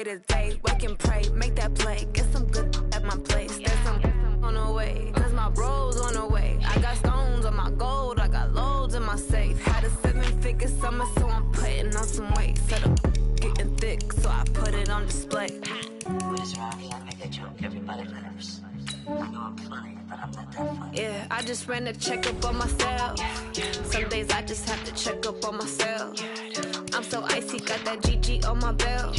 Today, wake and pray, make that play, get some good at my place. There's some on the way, cause my bro's on the way. I got stones on my gold, I got loads in my safe. Had a 7-figure summer, so I'm putting on some weight. Said I'm getting thick, so I put it on display. What is wrong? I make a joke, everybody laughs. I know I'm funny, but I'm not that funny. Yeah, I just ran a checkup on myself. Some days I just have to check up on myself. I'm so icy, got that GG on my belt.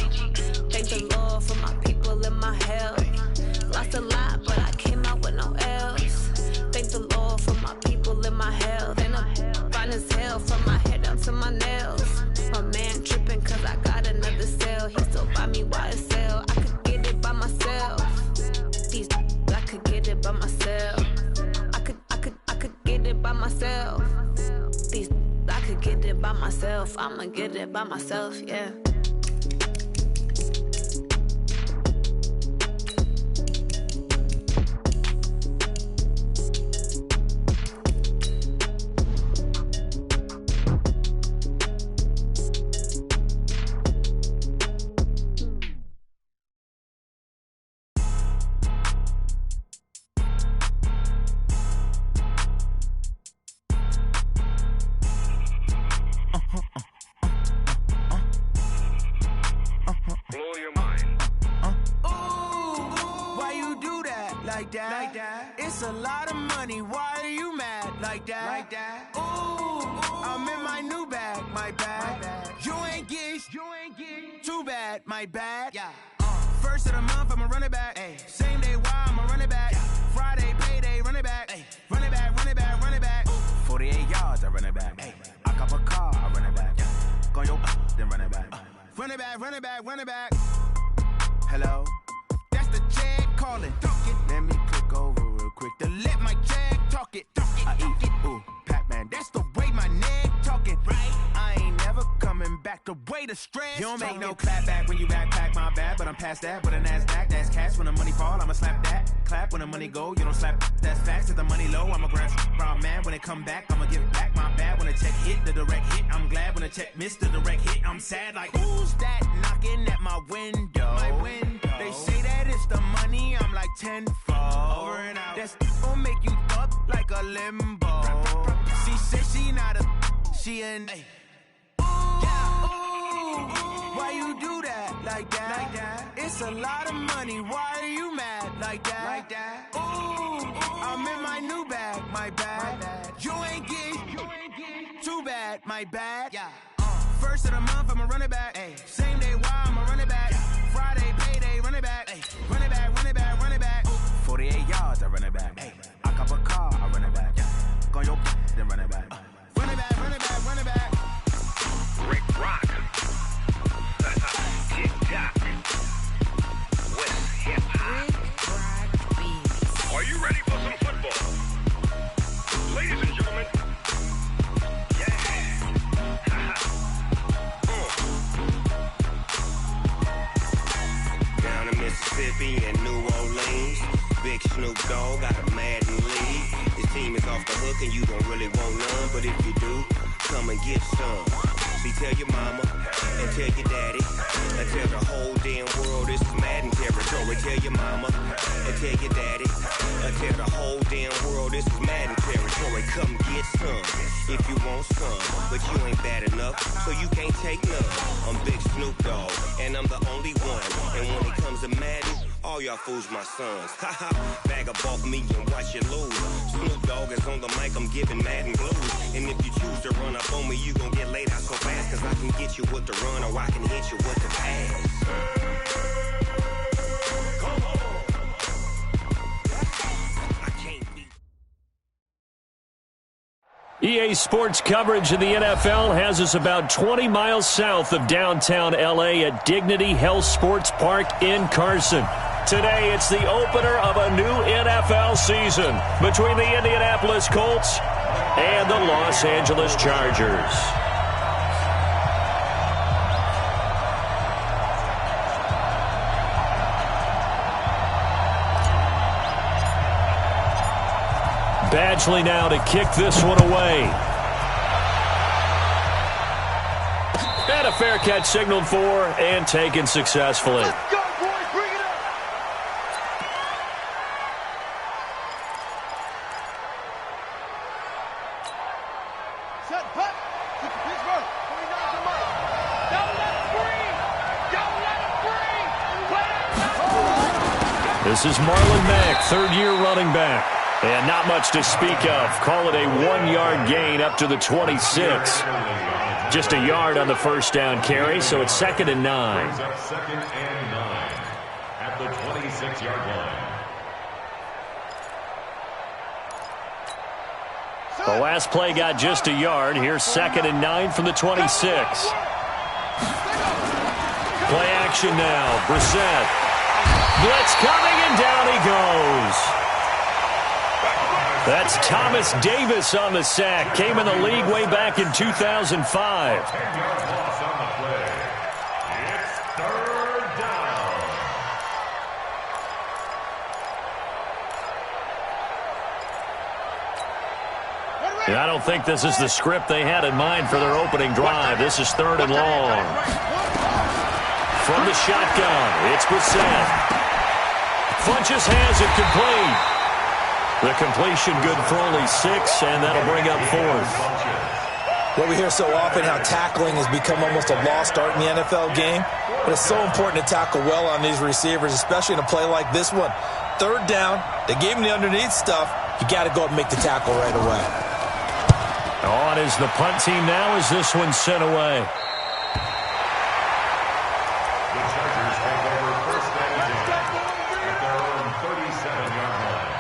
Thank the Lord for my people in my health. Lost a lot, but I came out with no else. Thank the Lord for my people in my health. And I'm fine as hell from my head down to my nails. My man tripping cause I got another sale. He still buy me YSL. I could get it by myself. These I could get it by myself. I could get it by myself. These I could get it by myself. I'ma get it by myself, yeah. It's a lot of money, why are you mad like that? Ooh, I'm in my new bag, my bad. You ain't get too bad, my bad. First of the month, I'ma run it back. Same day, why I'ma run it back. Friday, payday, run it back. Run it back, run it back, run it back. 48 yards, I run it back. I cop a car, I run it back. Go yo, then run it back. Run it back, run it back, run it back. Hello? That's the check calling. Let me click over real quick to let my check talk it. I eat it, ooh, Pac-Man. That's the way my neck talking. Right? I ain't never coming back the way the stress. You don't make no clap back when you backpack, my bad. But I'm past that with a NASDAQ. That's cash when the money fall. I'ma slap that. Clap when the money go. You don't slap. That's facts. If the money low, I'ma grab brown man. When it come back, I'ma give it back. My bad when the check hit the direct hit. I'm glad when the check missed the direct hit. I'm sad like who's that knocking at my window? My window. They say that it's the money. I'm like tenfold. Over and out. That's gon' make you up like a limbo. She said she not a. She an. Why you do that like that? It's a lot of money. Why are you mad like that? Ooh, I'm in my new bag, my bad. You ain't get too bad, my bad. First of the month, I'ma run it back. Same day, why I'ma run it back. Friday, payday, run it back. Run it back, run it back, run it back. 48 yards, I run it back. I cop a car, I run it back. Go yo, then run it back. Run it back, run it back, run it back. Rick Rock. TikTok. West Hip Hop. Are you ready for some football? Ladies and gentlemen. Yeah. Down in Mississippi and New Orleans, Big Snoop Dogg got a Madden lead. His team is off the hook and you don't really want none, but if you do, come and get some. See, tell your mama and tell your daddy and tell the whole damn world this is Madden territory. Tell your mama and tell your daddy and tell the whole damn world this is Madden territory. Come get some if you want some, but you ain't bad enough, so you can't take none. I'm Big Snoop Dogg and I'm the only one, and when it comes to Madden, all y'all fools my sons. Haha, bag up off me and watch you lose. Snoop Dogg is on the mic, I'm giving Madden blues. And if you choose to run up on me, you gon' get laid out so fast. Cause I can get you with the run or I can hit you with the pass. Come on. I can't beat. EA Sports coverage of the NFL has us about 20 miles south of downtown LA at Dignity Health Sports Park in Carson. Today, it's the opener of a new NFL season between the Indianapolis Colts and the Los Angeles Chargers. Badgley now to kick this one away. And a fair catch signaled for and taken successfully. Let's go, boys. Bring it up. Set, putt. Pittsburgh. 29 to Mike. Don't let it breathe. Don't let it breathe. This is Marlon Mack, third-year running back. And not much to speak of. Call it a 1-yard gain up to the 26. Just a yard on the first down carry, so it's 2nd and 9. Second and 9 at the 26-yard line. The last play got just a yard. Here's 2nd and 9 from the 26. Play action now. Brissett. Blitz coming, and down he goes. That's Thomas Davis on the sack. Came in the league way back in 2005. 10-yard loss on the play. It's 3rd down. And I don't think this is the script they had in mind for their opening drive. This is 3rd and long. From the shotgun, it's Brissett. Funches has it complete. The completion good for only 6, and that'll bring up 4th. Well, we hear so often how tackling has become almost a lost art in the NFL game, but it's so important to tackle well on these receivers, especially in a play like this one. 3rd down, they gave him the underneath stuff. You got to go and make the tackle right away. On is the punt team now as this one's sent away. The Chargers take over 1st and 10 at their own 37-yard line.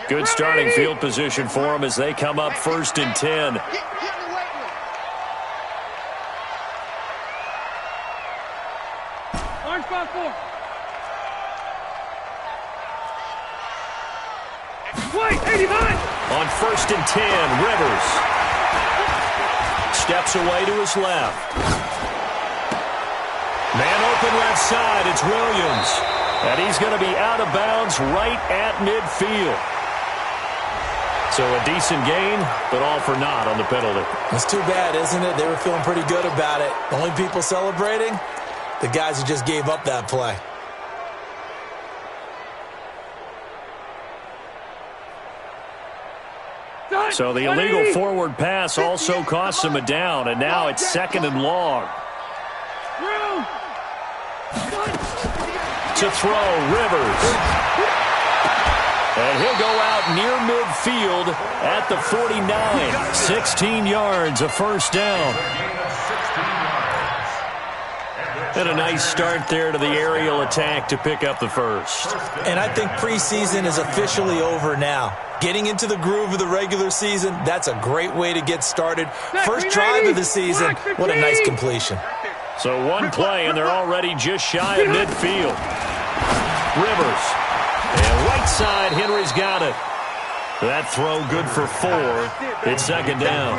Good starting field position for them as they come up 1st and 10. Orange 5-4. Wait, 89. On 1st and 10, Rivers. Steps away to his left. Man open left side, it's Williams. And he's going to be out of bounds right at midfield. So a decent gain, but all for naught on the penalty. It's too bad, isn't it? They were feeling pretty good about it. The only people celebrating, the guys who just gave up that play. So the illegal forward pass also costs him a down, and now it's 2nd and long. To throw, Rivers. And he'll go out near midfield at the 49. 16 yards, a first down. And a nice start there to the aerial attack to pick up the first. And I think preseason is officially over now. Getting into the groove of the regular season, that's a great way to get started. First drive of the season, what a nice completion. So one play, and they're already just shy of midfield. Rivers. And right side, Henry's got it. That throw good for 4. It's 2nd down.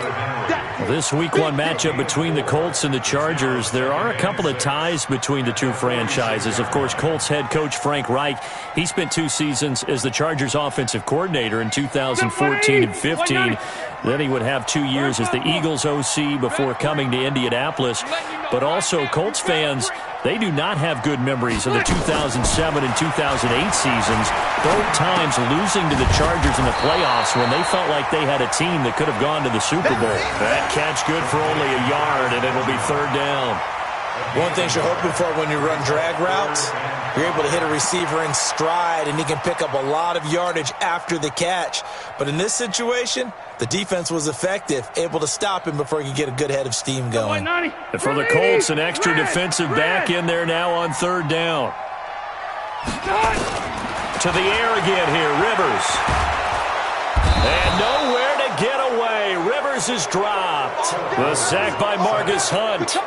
This Week 1 matchup between the Colts and the Chargers, there are a couple of ties between the two franchises. Of course, Colts head coach Frank Reich, he spent 2 seasons as the Chargers offensive coordinator in 2014 and 15. Then he would have 2 years as the Eagles OC before coming to Indianapolis. But also, Colts fans, they do not have good memories of the 2007 and 2008 seasons, both times losing to the Chargers in the playoffs when they felt like they had a team that could have gone to the Super Bowl. That catch good for only a yard, and it'll be 3rd down. One thing you're hoping for when you run drag routes, you're able to hit a receiver in stride, and he can pick up a lot of yardage after the catch. But in this situation, the defense was effective, able to stop him before he could get a good head of steam going. And for the Colts, an extra defensive back in there now on 3rd down. To the air again here, Rivers. And nowhere to get away. Rivers is dropped. The sack by Marcus Hunt.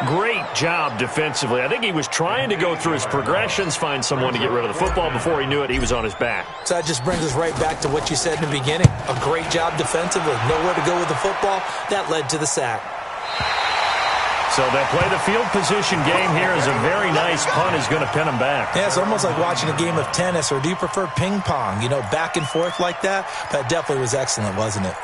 Great job defensively. I think he was trying to go through his progressions, find someone to get rid of the football. Before he knew it, he was on his back. So that just brings us right back to what you said in the beginning. A great job defensively. Nowhere to go with the football. That led to the sack. So they play the field position game here as a very nice punt is going to pin them back. Yeah, it's almost like watching a game of tennis, or do you prefer ping pong? You know, back and forth like that? That definitely was excellent, wasn't it?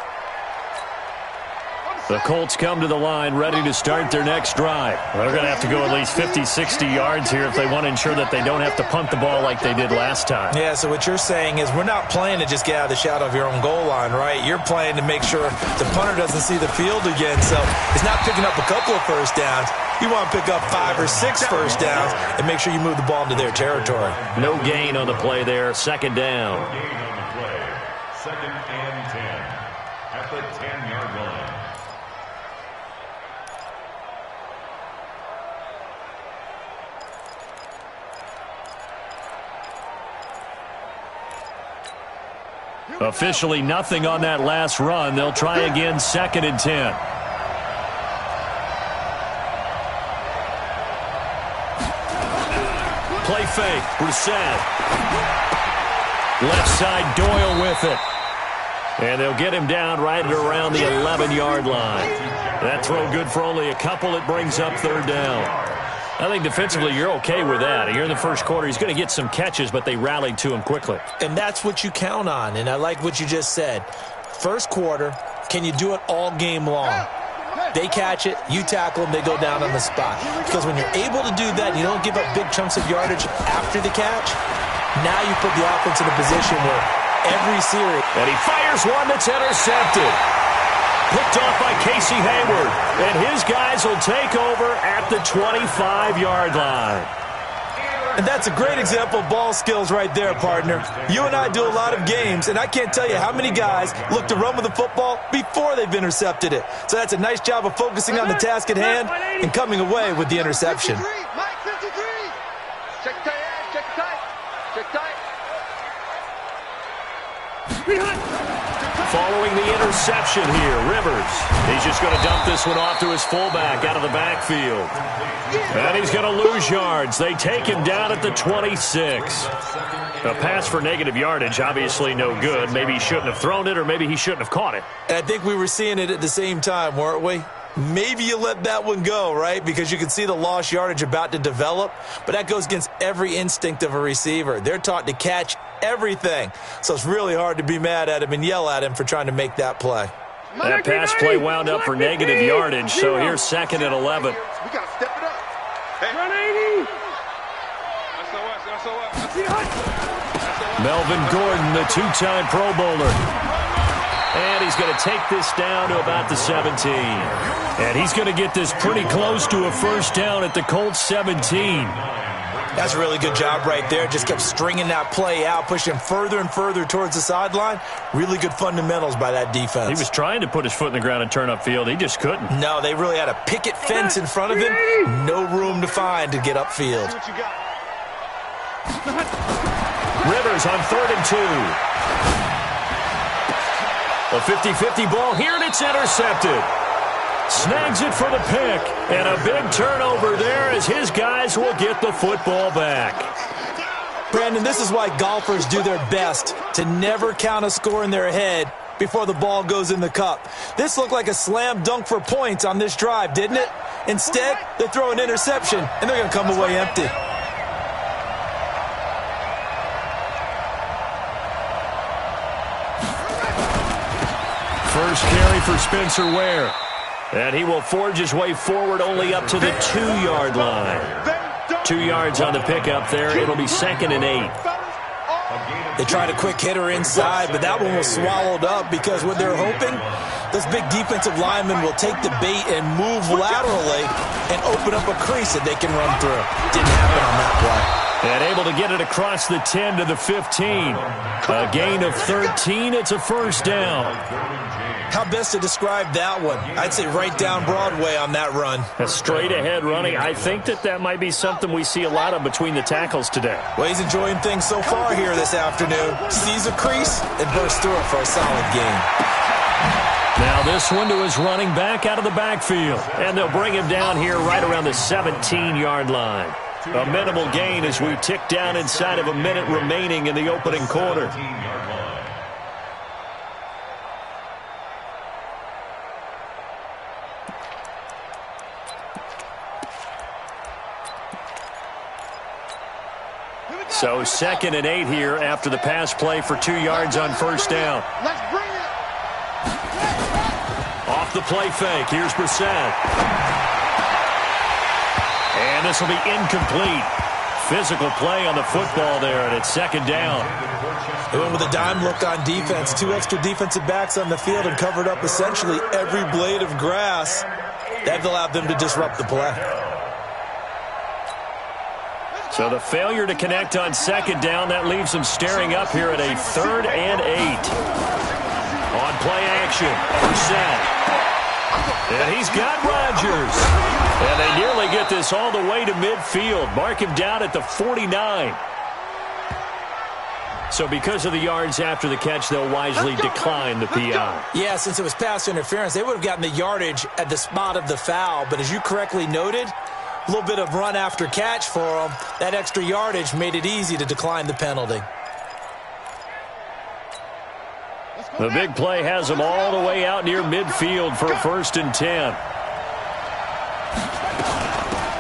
The Colts come to the line ready to start their next drive. They're going to have to go at least 50, 60 yards here if they want to ensure that they don't have to punt the ball like they did last time. Yeah, so what you're saying is we're not playing to just get out of the shadow of your own goal line, right? You're playing to make sure the punter doesn't see the field again. So it's not picking up a couple of first downs. You want to pick up 5 or 6 first downs and make sure you move the ball into their territory. No gain on the play there. Second down. No gain on the play. 2nd and 10 at the 10-yard line. Officially nothing on that last run. They'll try again, 2nd and 10. Play fake. Brissett. Left side, Doyle with it. And they'll get him down right at around the 11-yard line. That throw good for only a couple. It brings up 3rd down. I think defensively you're okay with that. Here in the first quarter, he's going to get some catches, but they rallied to him quickly. And that's what you count on, and I like what you just said. First quarter, can you do it all game long? They catch it, you tackle them, they go down on the spot. Because when you're able to do that, you don't give up big chunks of yardage after the catch, now you put the offense in a position where every series... And he fires one that's intercepted. Picked off by Casey Hayward. And his guys will take over at the 25-yard line. And that's a great example of ball skills right there, partner. You and I do a lot of games, and I can't tell you how many guys look to run with the football before they've intercepted it. So that's a nice job of focusing on the task at hand and coming away with the interception. Mike 53. Check tight, check tight, check tight. Following the interception here, Rivers. He's just going to dump this one off to his fullback out of the backfield. And he's going to lose yards. They take him down at the 26. A pass for negative yardage, obviously no good. Maybe he shouldn't have thrown it, or maybe he shouldn't have caught it. And I think we were seeing it at the same time, weren't we? Maybe you let that one go, right? Because you can see the lost yardage about to develop. But that goes against every instinct of a receiver. They're taught to catch everything. So it's really hard to be mad at him and yell at him for trying to make that play. That pass play wound up for negative yardage. So here's 2nd and 11. We got to step it up. Hey. Run 80. Melvin Gordon, the 2-time Pro Bowler. And he's going to take this down to about the 17. And he's going to get this pretty close to a first down at the Colts 17. That's a really good job right there. Just kept stringing that play out, pushing further and further towards the sideline. Really good fundamentals by that defense. He was trying to put his foot in the ground and turn upfield. He just couldn't. No, they really had a picket fence in front of him. No room to find to get upfield. Rivers on 3rd and 2. A 50-50 ball here, and it's intercepted. Snags it for the pick, and a big turnover there as his guys will get the football back. Brandon, this is why golfers do their best to never count a score in their head before the ball goes in the cup. This looked like a slam dunk for points on this drive, didn't it? Instead, they throw an interception, and they're going to come away empty. First carry for Spencer Ware. And he will forge his way forward only up to the 2-yard line. 2 yards on the pickup there. It'll be 2nd and 8. They tried a quick hitter inside, but that one was swallowed up because what they're hoping, those big defensive linemen will take the bait and move laterally and open up a crease that they can run through. Didn't happen on that play. And able to get it across the 10 to the 15. A gain of 13. It's a first down. How best to describe that one? I'd say right down Broadway on that run. A straight ahead running. I think that might be something we see a lot of between the tackles today. Well, he's enjoying things so far here this afternoon. Sees a crease and bursts through it for a solid gain. Now this one to his running back out of the backfield. And they'll bring him down here right around the 17-yard line. A minimal gain as we tick down inside of a minute remaining in the opening quarter. So 2nd and 8 here after the pass play for 2 yards on first down. Let's bring it. Off the play fake. Here's Brissett. And this will be incomplete. Physical play on the football there, and it's 2nd down. They went with a dime look on defense. 2 extra defensive backs on the field and covered up essentially every blade of grass. That allowed them to disrupt the play. So the failure to connect on 2nd down, that leaves them staring up here at a 3rd and 8. On play action, Brissett. And he's got Rodgers. And they nearly get this all the way to midfield. Mark him down at the 49. So because of the yards after the catch, they'll wisely decline the PI. Yeah, since it was pass interference, they would have gotten the yardage at the spot of the foul. But as you correctly noted, a little bit of run after catch for them. That extra yardage made it easy to decline the penalty. The big play has them all the way out near midfield for a 1st and 10.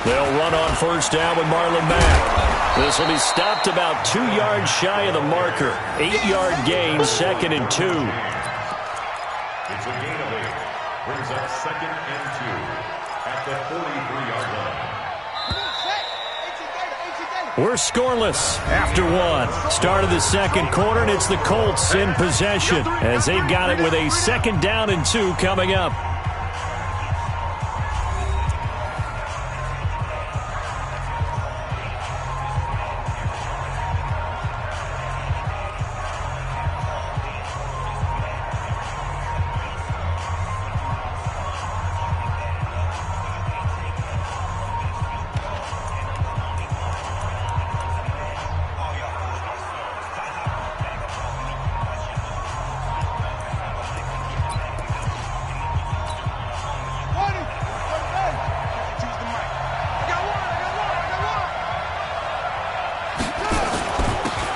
They'll run on first down with Marlon Mack. This will be stopped about 2 yards shy of the marker. 8-yard gain, 2nd and 2. It's a gain of 8. Brings up 2nd and 2 at the 43-yard line. We're scoreless after 1. Start of the 2nd quarter, and it's the Colts in possession as they've got it with a 2nd down and 2 coming up.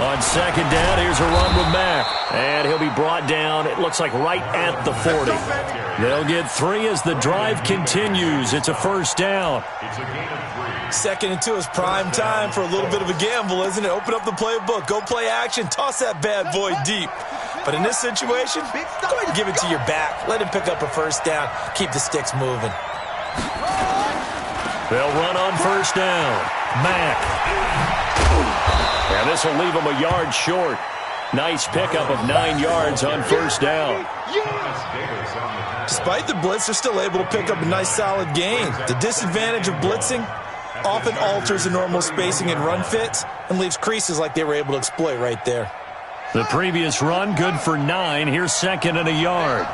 On 2nd down, here's a run with Mack. And he'll be brought down, it looks like right at the 40. They'll get 3 as the drive continues. It's a 1st down. It's a gain of 2nd 3. and 2 is prime time for a little bit of a gamble, isn't it? Open up the playbook, go play action, toss that bad boy deep. But in this situation, go ahead and give it to your back. Let him pick up a 1st down. Keep the sticks moving. They'll run on first down. Mack. And this will leave him a yard short. Nice pickup of 9 yards on first down. Despite the blitz, they're still able to pick up a nice solid gain. The disadvantage of blitzing often alters the normal spacing and run fits and leaves creases like they were able to exploit right there. The previous run, good for 9. Here's 2nd and a yard.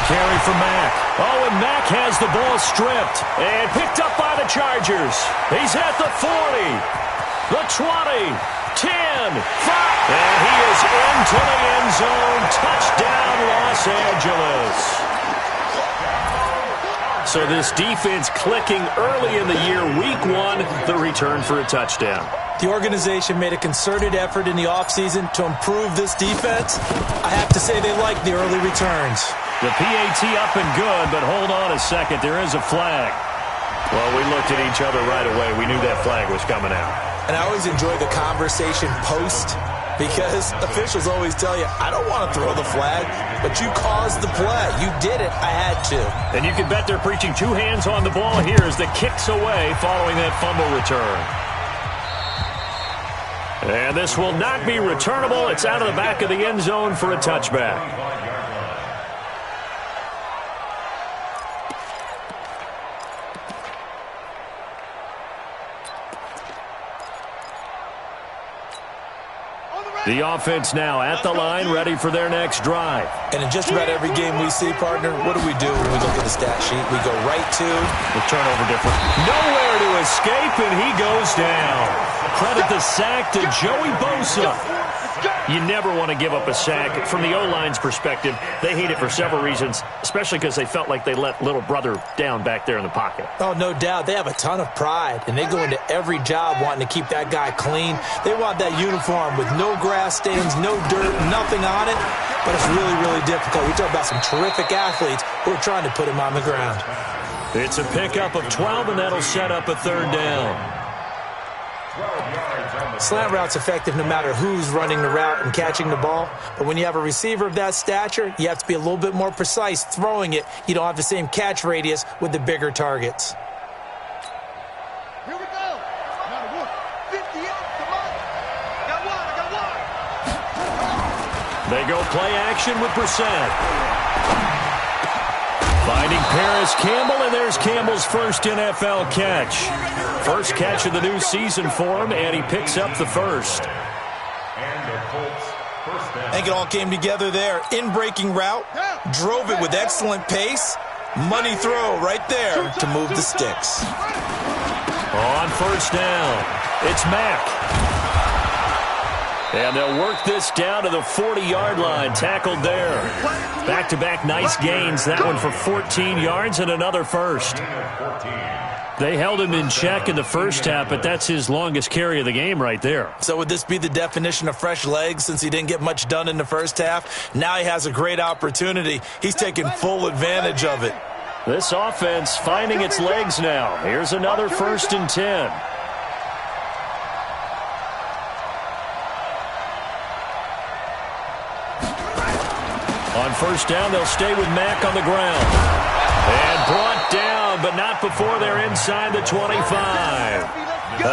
Carry for Mack. Oh, and Mack has the ball stripped and picked up by the Chargers. He's at the 40, the 20, 10, 5, and he is into the end zone. Touchdown, Los Angeles. So this defense clicking early in the year, week 1, the return for a touchdown. The organization made a concerted effort in the offseason to improve this defense. I have to say they like the early returns. The PAT up and good, but hold on a second. There is a flag. Well, we looked at each other right away. We knew that flag was coming out. And I always enjoy the conversation post because officials always tell you, I don't want to throw the flag, but you caused the play. You did it. I had to. And you can bet they're preaching 2 hands on the ball here as the kick's away following that fumble return. And this will not be returnable. It's out of the back of the end zone for a touchback. The offense now at the line, ready for their next drive. And in just about every game we see, partner, what do we do when we look at the stat sheet? We go right to the turnover difference. Nowhere to escape, and he goes down. Credit the sack to Joey Bosa. You never want to give up a sack. From the O-line's perspective, they hate it for several reasons, especially because they felt like they let little brother down back there in the pocket. Oh, no doubt. They have a ton of pride, and they go into every job wanting to keep that guy clean. They want that uniform with no grass stains, no dirt, nothing on it, but it's really, really difficult. We talk about some terrific athletes who are trying to put him on the ground. It's a pickup of 12, and that'll set up a third down. Slant route's effective no matter who's running the route and catching the ball. But when you have a receiver of that stature, you have to be a little bit more precise throwing it. You don't have the same catch radius with the bigger targets. Here we go. Now 58. Come on. Got one. They go play action with Brissett. Finding Paris Campbell, and there's Campbell's first NFL catch. First catch of the new season for him, and he picks up the first. I think it all came together there. In-breaking route, drove it with excellent pace. Money throw right there to move the sticks. On first down, it's Mack. And they'll work this down to the 40-yard line, tackled there. Back-to-back nice gains, that one for 14 yards and another first. They held him in check in the first half, but that's his longest carry of the game right there. So would this be the definition of fresh legs since he didn't get much done in the first half? Now he has a great opportunity. He's taking full advantage of it. This offense finding its legs now. Here's another 1st and 10. On first down, they'll stay with Mack on the ground. And brought down, but not before they're inside the 25.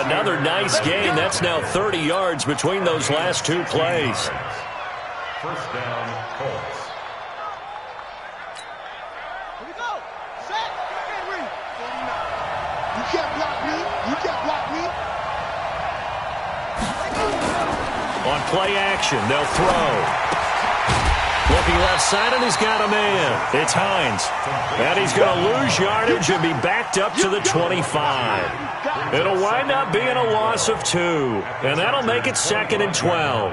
Another nice gain. That's now 30 yards between those last two plays. First down, Colts. Here we go. Set. Henry. You can't block me. You can't block me. On play action, they'll throw. Looking left side, and he's got a man. It's Hines. And he's going to lose yardage and be backed up to the 25. It'll wind up being a loss of 2. And that'll make it 2nd and 12.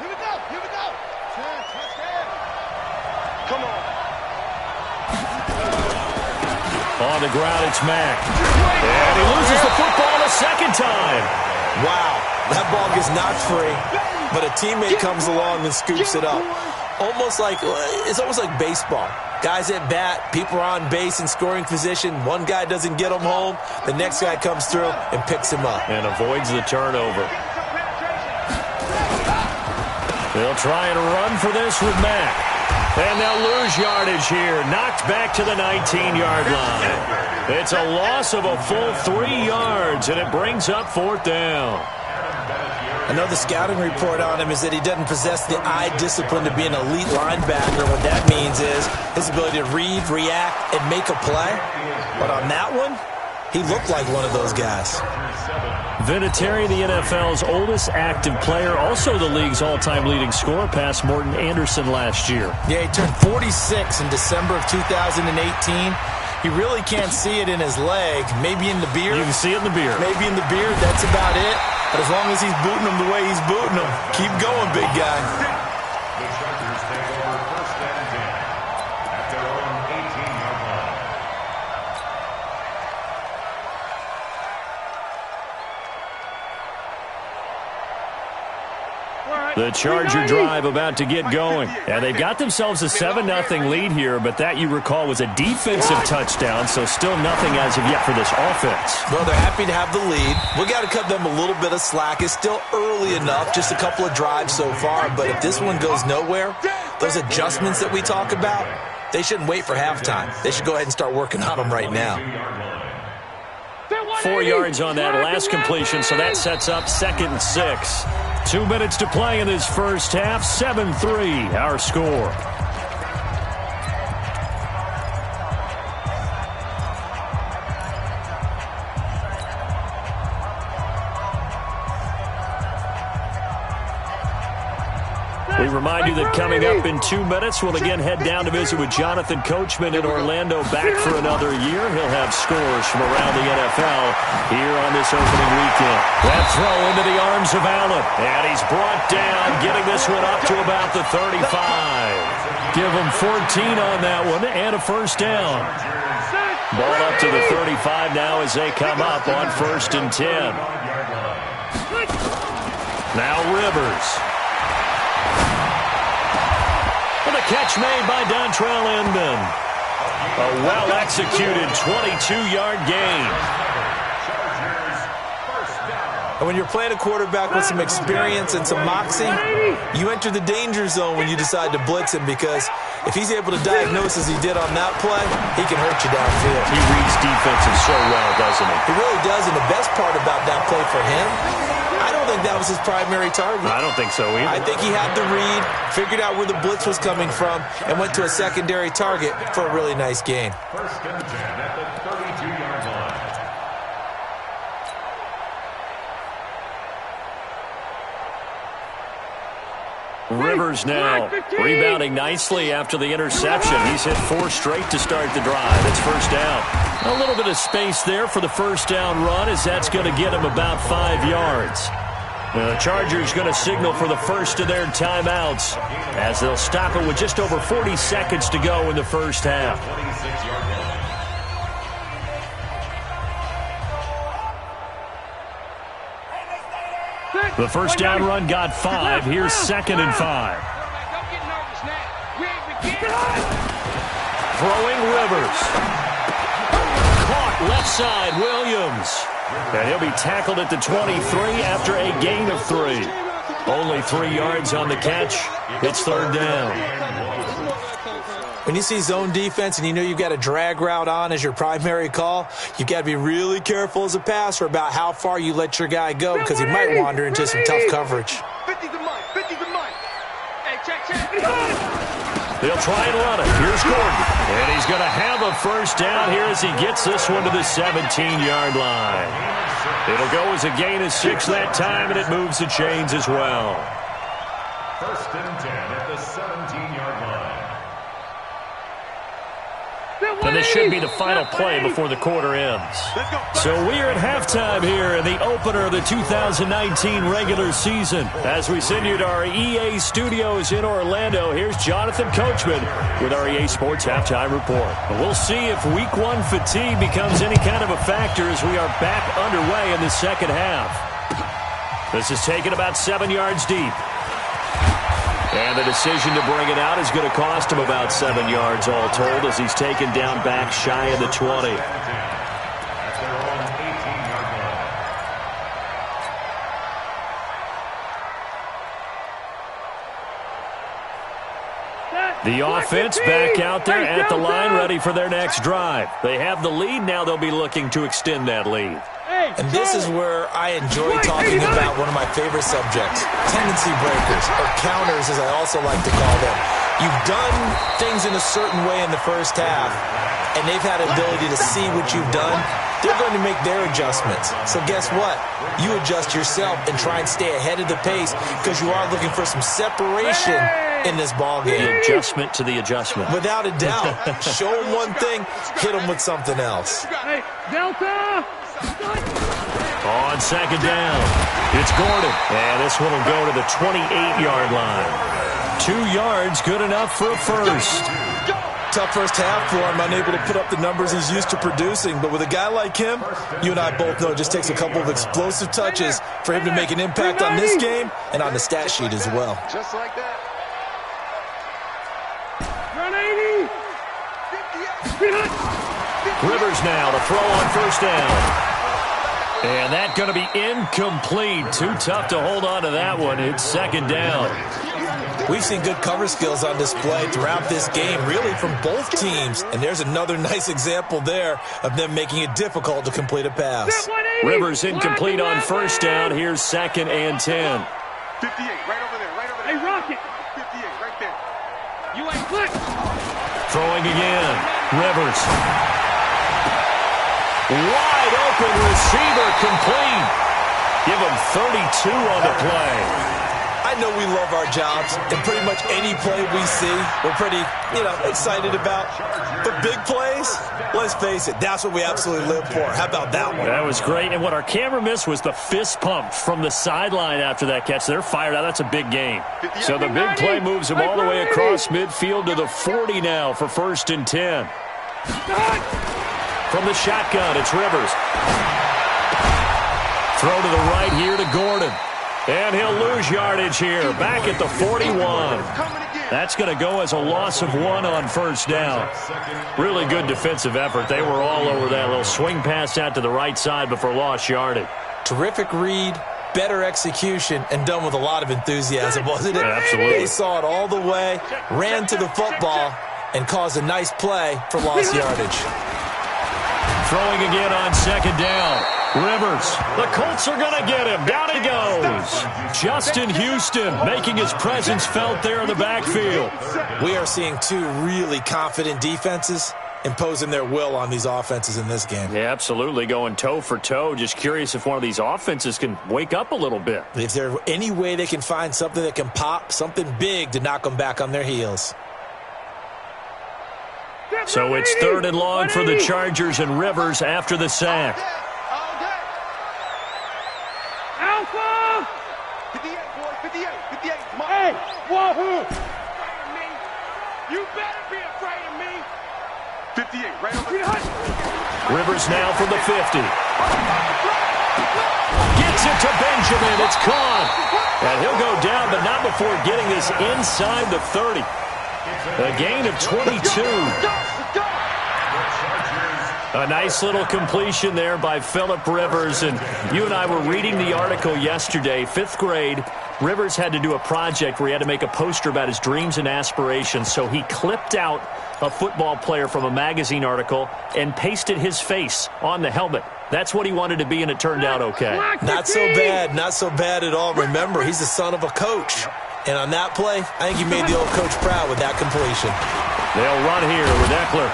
Here we go. Here we go. Touchdown. Come on. On the ground, it's Mack. And he loses the football a second time. Wow, that ball gets knocked free, but a teammate comes along and scoops it up. It's almost like baseball. Guys at bat, people are on base in scoring position. One guy doesn't get him home. The next guy comes through and picks him up. And avoids the turnover. They'll try and run for this with Mack. And they'll lose yardage here. Knocked back to the 19-yard line. It's a loss of a full 3 yards, and it brings up 4th down. I know the scouting report on him is that he doesn't possess the eye discipline to be an elite linebacker. What that means is his ability to read, react, and make a play. But on that one, he looked like one of those guys. Vinatieri, the NFL's oldest active player, also the league's all-time leading scorer, past Morton Anderson last year. Yeah, he turned 46 in December of 2018. He really can't see it in his leg, maybe in the beard. You can see it in the beard. Maybe in the beard, that's about it. But as long as he's booting him the way he's booting him, keep going, big guy. The Chargers take over 1st and 10 at their own 18-yard line. The Charger drive about to get going. And they've got themselves a 7-0 lead here, but that, you recall, was a defensive touchdown, so still nothing as of yet for this offense. Well, they're happy to have the lead. We got to cut them a little bit of slack. It's still early enough, just a couple of drives so far, but if this one goes nowhere, those adjustments that we talk about, they shouldn't wait for halftime. They should go ahead and start working on them right now. 4 yards on that last completion, so that sets up 2nd and 6. 2 minutes to play in this first half. 7-3, our score. remind you that coming up in 2 minutes, we'll again head down to visit with Jonathan Coachman in Orlando, back for another year. He'll have scores from around the NFL here on this opening weekend. That throw into the arms of Allen, and he's brought down, getting this one up to about the 35. Give him 14 on that one and a first down. Ball up to the 35 now as they come up on 1st and 10. Now Rivers. And the catch made by Dontrell Inman. A well-executed 22-yard gain. And when you're playing a quarterback with some experience and some moxie, you enter the danger zone when you decide to blitz him, because if he's able to diagnose as he did on that play, he can hurt you downfield. He reads defenses so well, doesn't he? He really does, and the best part about that play for him, I don't think that was his primary target. I don't think so either. I think he had the read, figured out where the blitz was coming from, and went to a secondary target for a really nice gain. 1st and 10 at the 32-yard line. Rivers now rebounding nicely after the interception. He's hit 4 straight to start the drive. It's first down. A little bit of space there for the first down run, as that's going to get him about 5 yards. The Chargers going to signal for the first of their timeouts, as they'll stop it with just over 40 seconds to go in the first half. 26-yard line. The first down run got 5. Here's 2nd and 5. Throwing Rivers. Caught left side, Williams. And he'll be tackled at the 23 after a gain of 3. Only 3 yards on the catch. It's 3rd down. When you see zone defense and you know you've got a drag route on as your primary call, you've got to be really careful as a passer about how far you let your guy go, because he might wander into some tough coverage. 50 to Mike. 50 to Mike. Hey, check. They'll try and run it. Here's Gordon. And he's going to have a first down here as he gets this one to the 17-yard line. It'll go as a gain of 6 that time, and it moves the chains as well. 1st and 10 at the 17-yard line. And this should be the final play before the quarter ends. So we are at halftime here in the opener of the 2019 regular season. As we send you to our EA studios in Orlando, here's Jonathan Coachman with our EA Sports Halftime Report. We'll see if Week 1 fatigue becomes any kind of a factor as we are back underway in the second half. This is taken about 7 yards deep. And the decision to bring it out is going to cost him about 7 yards all told, as he's taken down back shy of the 20. The offense back out there at the line, ready for their next drive. They have the lead. Now they'll be looking to extend that lead. And this is where I enjoy talking about one of my favorite subjects, tendency breakers, or counters as I also like to call them. You've done things in a certain way in the first half, and they've had ability to see what you've done. They're going to make their adjustments. So guess what? You adjust yourself and try and stay ahead of the pace, because you are looking for some separation in this ball game. The adjustment to the adjustment. Without a doubt. Show them one thing, hit them with something else. Hey, Delta! On second down, it's Gordon. And this one will go to the 28-yard line. 2 yards, good enough for a first. Tough first half for him, unable to put up the numbers he's used to producing. But with a guy like him, you and I both know it just takes a couple of explosive touches for him to make an impact on this game and on the stat sheet as well. Just like that. Run 80. Rivers now to throw on first down. And that's going to be incomplete. Too tough to hold on to that one. It's second down. We've seen good cover skills on display throughout this game, really from both teams. And there's another nice example there of them making it difficult to complete a pass. Rivers incomplete on first down. Here's 2nd and 10. 58, right over there, right over there. Hey, Rocket! 58, right there. You ain't quick. Throwing again. Rivers. Wide open receiver complete. Give him 32 on the play. I I know we love our jobs, and pretty much any play we see, we're pretty, excited about. But big plays, let's face it, that's what we absolutely live for. How about that one? That was great, and what our camera missed was the fist pump from the sideline after that catch. They're fired out. That's a big game. So the big play moves them all the way across midfield to the 40 now for 1st and 10. From the shotgun, it's Rivers. Throw to the right here to Gordon. And he'll lose yardage here, back at the 41. That's going to go as a loss of 1 on 1st down. Really good defensive effort. They were all over that little swing pass out to the right side before lost yardage. Terrific read, better execution, and done with a lot of enthusiasm, wasn't it? Yeah, absolutely. They saw it all the way, ran to the football, and caused a nice play for lost yardage. Throwing again on 2nd down. Rivers, the Colts are going to get him. Down he goes. Justin Houston making his presence felt there in the backfield. We are seeing 2 really confident defenses imposing their will on these offenses in this game. Yeah, absolutely, going toe for toe. Just curious if one of these offenses can wake up a little bit. If there's any way they can find something that can pop, something big to knock them back on their heels. So it's 3rd and long for the Chargers, and Rivers after the sack. Alpha! 58, boy, 58, 58. Hey, whoa! You better be afraid of me. 58, right over the Rivers now from the 50. Gets it to Benjamin. It's caught. And he'll go down, but not before getting this inside the 30. A gain of 22. A nice little completion there by Phillip Rivers. And you and I were reading the article yesterday, 5th grade. Rivers had to do a project where he had to make a poster about his dreams and aspirations. So he clipped out a football player from a magazine article and pasted his face on the helmet. That's what he wanted to be, and it turned out okay. Not so bad. Not so bad at all. Remember, he's the son of a coach. And on that play, I think he made the old coach proud with that completion. They'll run here with Eckler.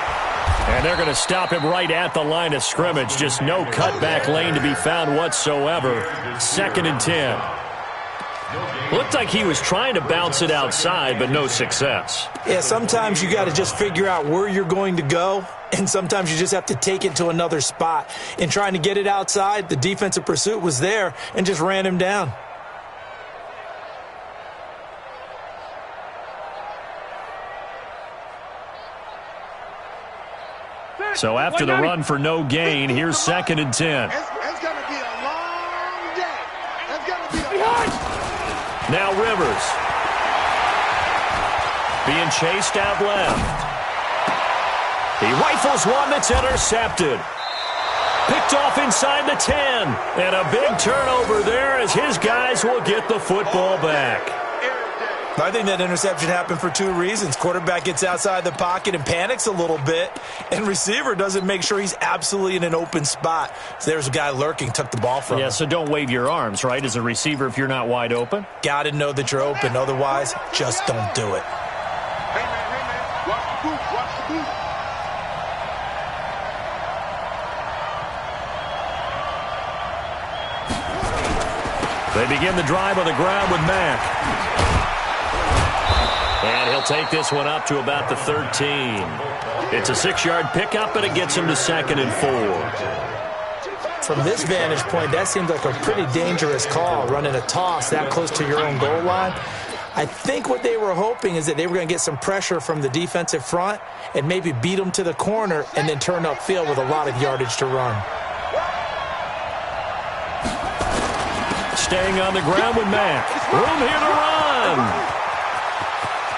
And they're going to stop him right at the line of scrimmage. Just no cutback lane to be found whatsoever. 2nd and 10. Looked like he was trying to bounce it outside, but no success. Yeah, sometimes you got to just figure out where you're going to go, and sometimes you just have to take it to another spot. In trying to get it outside, the defensive pursuit was there and just ran him down. So after the run for no gain, here's 2nd and 10. It's going to be a long day. It's going to be a Now Rivers. Being chased out left. He rifles one that's intercepted. Picked off inside the 10. And a big turnover there as his guys will get the football back. I think that interception happened for 2 reasons. Quarterback gets outside the pocket and panics a little bit, and receiver doesn't make sure he's absolutely in an open spot. So there's a guy lurking, took the ball from him. Yeah, so don't wave your arms, right, as a receiver if you're not wide open? Got to know that you're open. Otherwise, just don't do it. Hey, man, watch the booth, watch the booth. They begin the drive on the ground with Mack. And he'll take this one up to about the 13. It's a 6-yard pickup, and it gets him to 2nd and 4. From this vantage point, that seems like a pretty dangerous call, running a toss that close to your own goal line. I think what they were hoping is that they were going to get some pressure from the defensive front and maybe beat them to the corner and then turn upfield with a lot of yardage to run. Staying on the ground with Mack. Room here to run.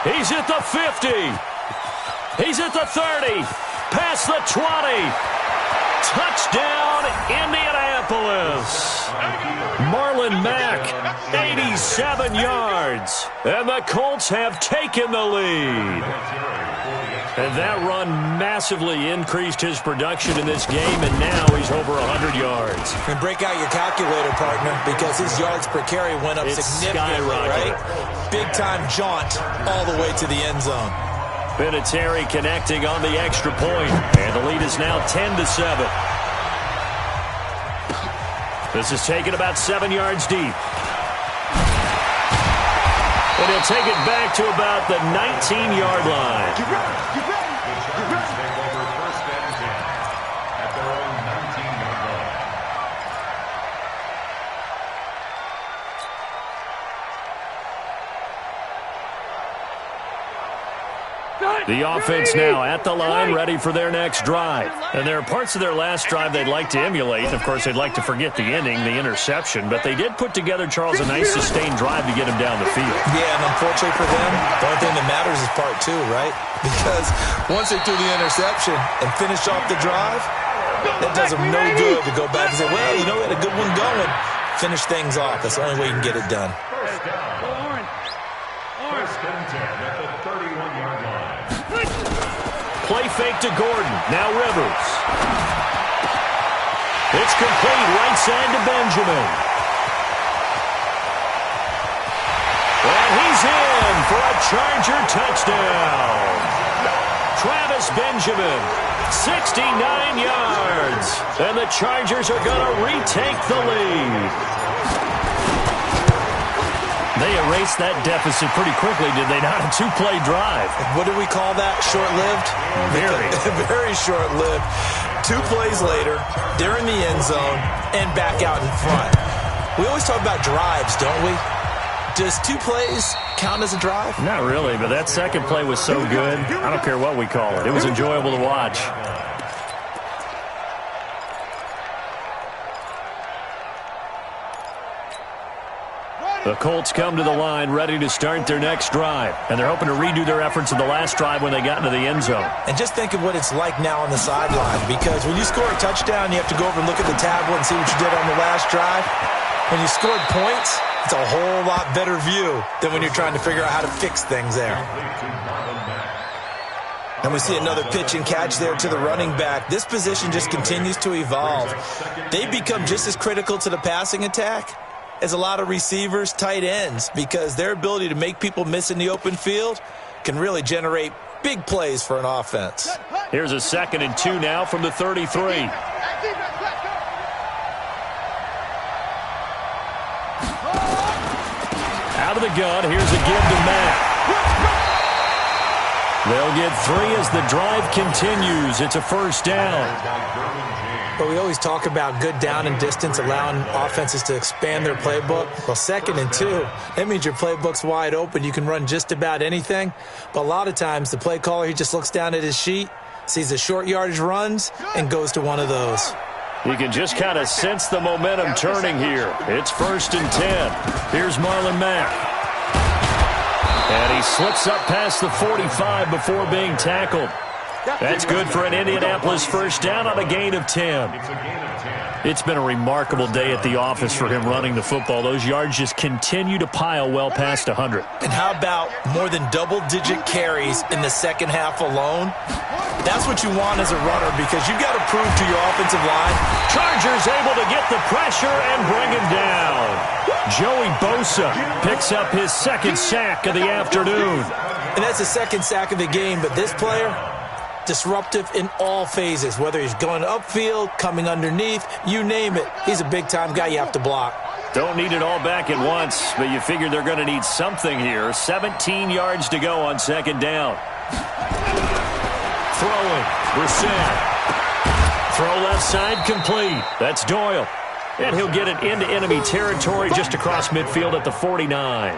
He's at the 50. He's at the 30. Past the 20. Touchdown, Indianapolis. Marlon Mack, 87 yards. And the Colts have taken the lead. And that run massively increased his production in this game, and now he's over 100 yards. And break out your calculator, partner, because his yards per carry went up significantly, right? Big-time jaunt all the way to the end zone. Vinatieri connecting on the extra point, and the lead is now 10-7. This is taken about 7 yards deep. And he'll take it back to about the 19-yard line. The Chargers take over first and 10 at their own 19-yard line. The offense now at the line, ready for their next drive. And there are parts of their last drive they'd like to emulate. And, of course, they'd like to forget the ending, the interception. But they did put together, Charles, a nice sustained drive to get him down the field. Yeah, and unfortunately for them, the only thing that matters is part two, right? Because once they threw the interception and finished off the drive, that does them no good to go back and say, well, you know, we had a good one going. Finish things off. That's the only way you can get it done. First and 10 at the 31-yard line. Play fake to Gordon. Now Rivers. It's complete. Right side to Benjamin. And he's in for a Charger touchdown. Travis Benjamin, 69 yards. And the Chargers are going to retake the lead. They erased that deficit pretty quickly, did they not? A two-play drive. What do we call that? Short-lived? Very. Very short-lived. 2 plays later, they're in the end zone and back out in front. We always talk about drives, don't we? Does 2 plays count as a drive? Not really, but that second play was so good. I don't care what we call it. It was enjoyable to watch. The Colts come to the line ready to start their next drive. And they're hoping to redo their efforts in the last drive when they got into the end zone. And just think of what it's like now on the sideline. Because when you score a touchdown, you have to go over and look at the tablet and see what you did on the last drive. When you scored points, it's a whole lot better view than when you're trying to figure out how to fix things there. And we see another pitch and catch there to the running back. This position just continues to evolve. They become just as critical to the passing attack as a lot of receivers, tight ends, because their ability to make people miss in the open field can really generate big plays for an offense. Here's a 2nd and 2 now from the 33. Out of the gun, here's a give to Matt. They'll get 3 as the drive continues. It's a first down. But we always talk about good down and distance, allowing offenses to expand their playbook. Well, 2nd and 2, that means your playbook's wide open. You can run just about anything. But a lot of times, the play caller, he just looks down at his sheet, sees the short yardage runs, and goes to one of those. You can just kind of sense the momentum turning here. It's 1st and 10. Here's Marlon Mack. And he slips up past the 45 before being tackled. That's good for an Indianapolis first down on a gain of 10. It's been a remarkable day at the office for him running the football. Those yards just continue to pile well past 100. And how about more than double-digit carries in the second half alone? That's what you want as a runner, because you've got to prove to your offensive line. Chargers able to get the pressure and bring him down. Joey Bosa picks up his 2nd sack of the afternoon. And that's the 2nd sack of the game, but this player, disruptive in all phases, whether he's going upfield, coming underneath, you name it. He's a big-time guy you have to block. Don't need it all back at once, but you figure they're going to need something here. 17 yards to go on 2nd down. Throwing, Brissett. Throw left side complete. That's Doyle. And he'll get it into enemy territory just across midfield at the 49.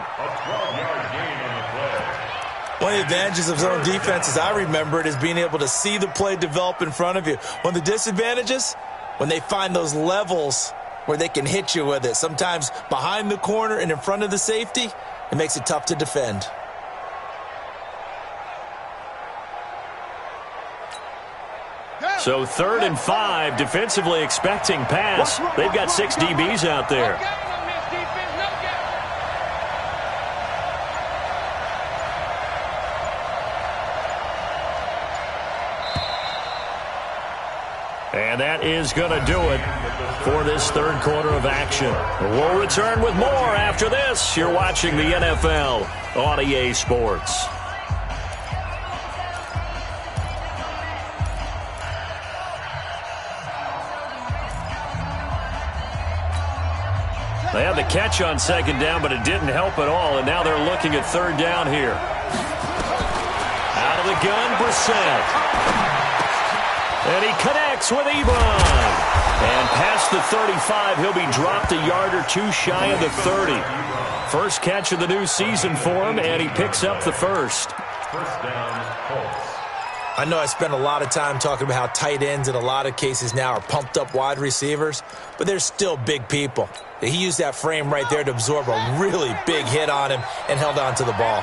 One of the advantages of zone defense, as I remember it, is being able to see the play develop in front of you. One of the disadvantages, when they find those levels where they can hit you with it, sometimes behind the corner and in front of the safety, it makes it tough to defend. So 3rd and 5, defensively expecting pass. They've got 6 DBs out there. And that is going to do it for this 3rd quarter of action. We'll return with more after this. You're watching the NFL on EA Sports. They had the catch on second down, but it didn't help at all, and now they're looking at third down here. Out of the gun, Brissett. And he connects with Ebron. And past the 35, he'll be dropped a yard or two shy of the 30. First catch of the new season for him, and he picks up the first. First down, Colts. I know I spent a lot of time talking about how tight ends in a lot of cases now are pumped up wide receivers, but they're still big people. He used that frame right there to absorb a really big hit on him and held on to the ball.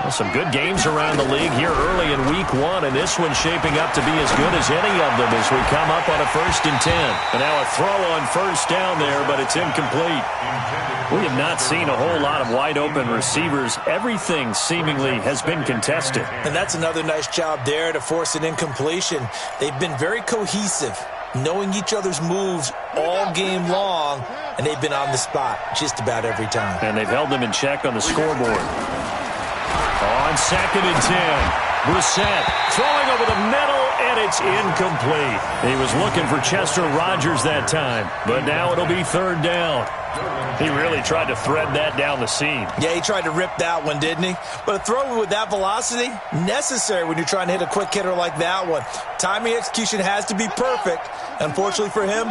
Well, some good games around the league here early in week one, and this one's shaping up to be as good as any of them as we come up on a 1st and 10. And now a throw on first down there, but it's incomplete. We have not seen a whole lot of wide-open receivers. Everything seemingly has been contested. And that's another nice job there to force an incompletion. They've been very cohesive, knowing each other's moves all game long, and they've been on the spot just about every time. And they've held them in check on the scoreboard. On 2nd and 10, Brissett throwing over the middle, and it's incomplete. He was looking for Chester Rogers that time, but now it'll be third down. He really tried to thread that down the seam. Yeah, he tried to rip that one, didn't he? But a throw with that velocity, necessary when you're trying to hit a quick hitter like that one. Timing execution has to be perfect. Unfortunately for him,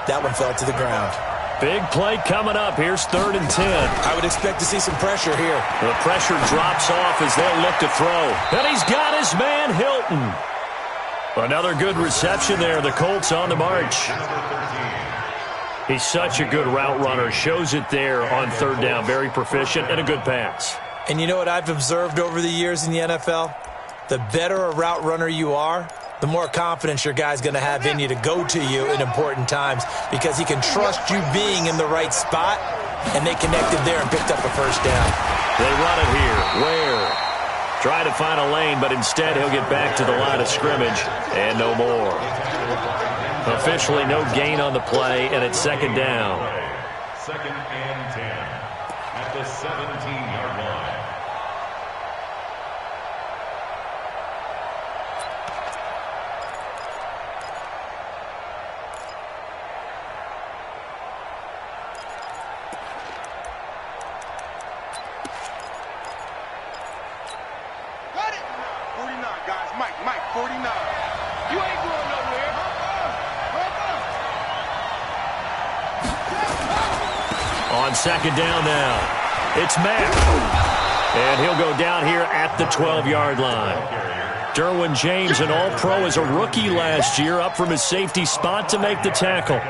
that one fell to the ground. Big play coming up. Here's 3rd and 10. I would expect to see some pressure here. The pressure drops off as they'll look to throw. And he's got his man, Hilton. Another good reception there. The Colts on the march. He's such a good route runner. Shows it there on 3rd down. Very proficient and a good pass. And you know what I've observed over the years in the NFL? The better a route runner you are, the more confidence your guy's going to have in you to go to you in important times because he can trust you being in the right spot, and they connected there and picked up a first down. They run it here. Ware try to find a lane, but instead he'll get back to the line of scrimmage and no more. Officially no gain on the play, and it's 2nd down. 2nd and 10 at the 17-yard line. Got it. 49, guys. Mike, 49. You ain't going nowhere. On 2nd down now, it's Mack. And he'll go down here at the 12-yard line. Derwin James, an all-pro as a rookie last year, up from his safety spot to make the tackle.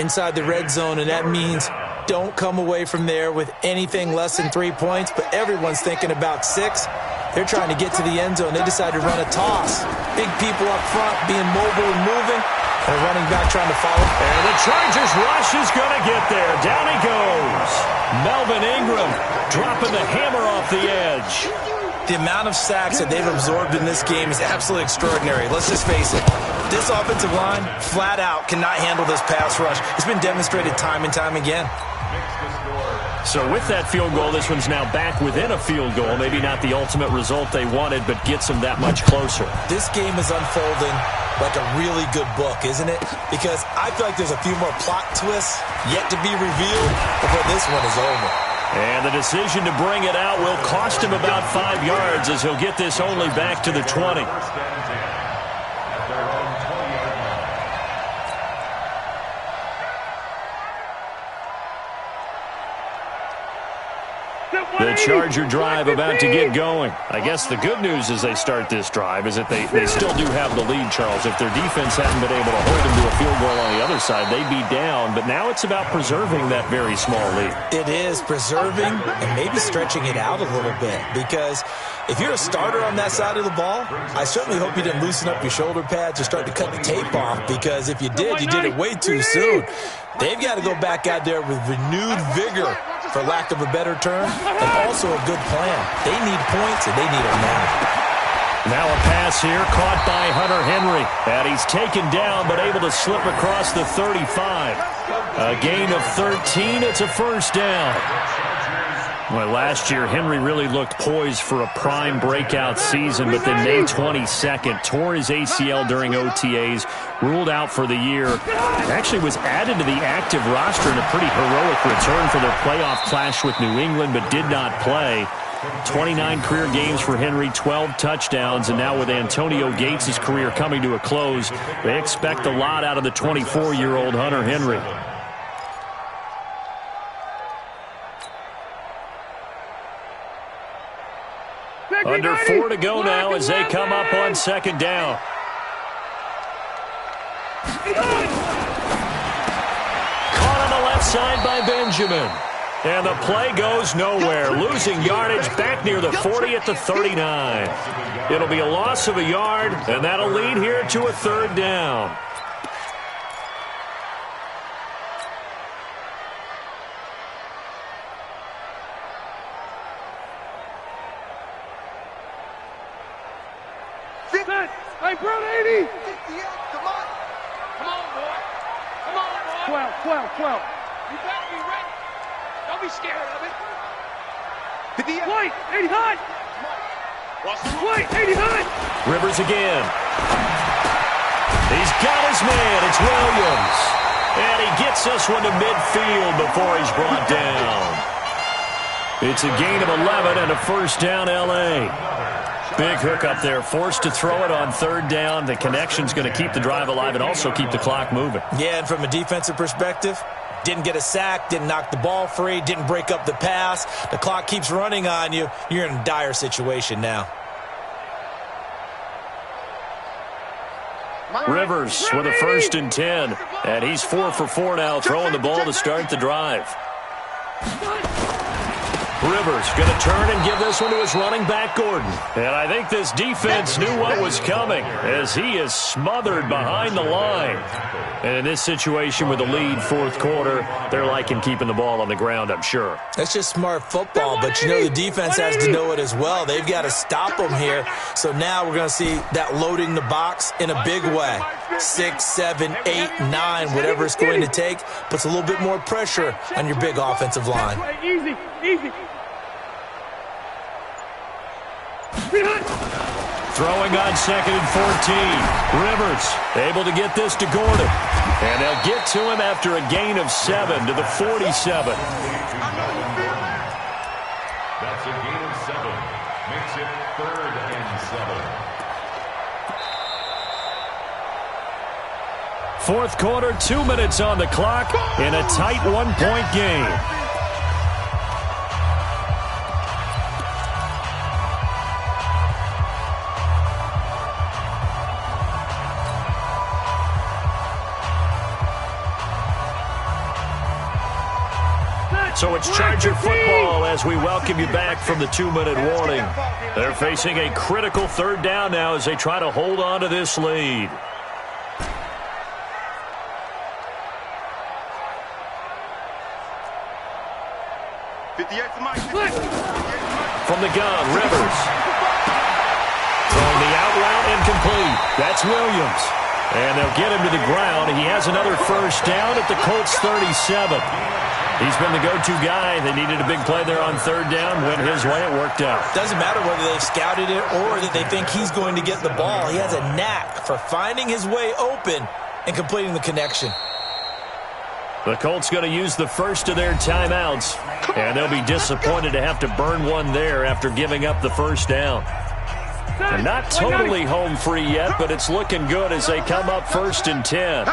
Inside the red zone, and that means don't come away from there with anything less than 3 points, but everyone's thinking about 6. They're trying to get to the end zone. They decide to run a toss. Big people up front being mobile and moving. And a running back trying to follow. And the Chargers rush is going to get there. Down he goes. Melvin Ingram dropping the hammer off the edge. The amount of sacks that they've absorbed in this game is absolutely extraordinary. Let's just face it. This offensive line, flat out, cannot handle this pass rush. It's been demonstrated time and time again. So with that field goal, this one's now back within a field goal. Maybe not the ultimate result they wanted, but gets them that much closer. This game is unfolding like a really good book, isn't it? Because I feel like there's a few more plot twists yet to be revealed before this one is over. And the decision to bring it out will cost him about 5 yards as he'll get this only back to the 20. The Charger drive about to get going. I guess the good news as they start this drive is that they still do have the lead, Charles. If their defense hadn't been able to hold them to a field goal on the other side, they'd be down. But now it's about preserving that very small lead. It is preserving and maybe stretching it out a little bit. Because if you're a starter on that side of the ball, I certainly hope you didn't loosen up your shoulder pads or start to cut the tape off. Because if you did, you did it way too soon. They've got to go back out there with renewed vigor, for lack of a better term, and also a good plan. They need points, and they need them now. Now a pass here, caught by Hunter Henry. And he's taken down, but able to slip across the 35. A gain of 13, it's a first down. Well, last year, Henry really looked poised for a prime breakout season, but then May 22nd, tore his ACL during OTAs, ruled out for the year. Actually was added to the active roster in a pretty heroic return for their playoff clash with New England, but did not play. 29 career games for Henry, 12 touchdowns, and now with Antonio Gates' career coming to a close, they expect a lot out of the 24-year-old Hunter Henry. Under 4 to go now as they come up on second down. Caught on the left side by Benjamin. And the play goes nowhere. Losing yardage back near the 40 at the 39. It'll be a loss of a yard, and that'll lead here to a third down. Hey, Brown 80. 58, come on. Come on, boy. Come on, boy. 12. You better be ready. Don't be scared of it. 58. White, 80 high. Come on. Watch the White, 80 high. Rivers again. He's got his man. It's Williams. And he gets this one to midfield before he's brought down. It's a gain of 11 and a first down, L.A. Big hook up there, forced to throw it on third down. The connection's going to keep the drive alive and also keep the clock moving. Yeah, and from a defensive perspective, didn't get a sack, didn't knock the ball free, didn't break up the pass. The clock keeps running on you. You're in a dire situation now. Rivers with a 1st and 10. And he's 4 for 4 now, throwing the ball to start the drive. Rivers going to turn and give this one to his running back, Gordon. And I think this defense knew what was coming as he is smothered behind the line. And in this situation with the lead, fourth quarter, they're liking keeping the ball on the ground, I'm sure. That's just smart football, but you know the defense has to know it as well. They've got to stop them here. So now we're going to see that loading the box in a big way. 6, 7, 8, 9, whatever it's going to take, puts a little bit more pressure on your big offensive line. Easy. Throwing on 2nd and 14. Rivers able to get this to Gordon. And they'll get to him after a gain of 7 to the 47. That's a gain of 7. Makes it 3rd and 7. Fourth quarter, 2 minutes on the clock in a tight one-point game. So it's Charger football as we welcome you back from the 2-minute warning. They're facing a critical third down now as they try to hold on to this lead. From the gun, Rivers. Throwing the out route incomplete. That's Williams. And they'll get him to the ground. He has another first down at the Colts 37. He's been the go-to guy. They needed a big play there on third down. Went his way. It worked out. Doesn't matter whether they've scouted it or that they think he's going to get the ball. He has a knack for finding his way open and completing the connection. The Colts going to use the first of their timeouts, and they'll be disappointed to have to burn one there after giving up the first down. They're not totally home free yet, but it's looking good as they come up 1st and 10.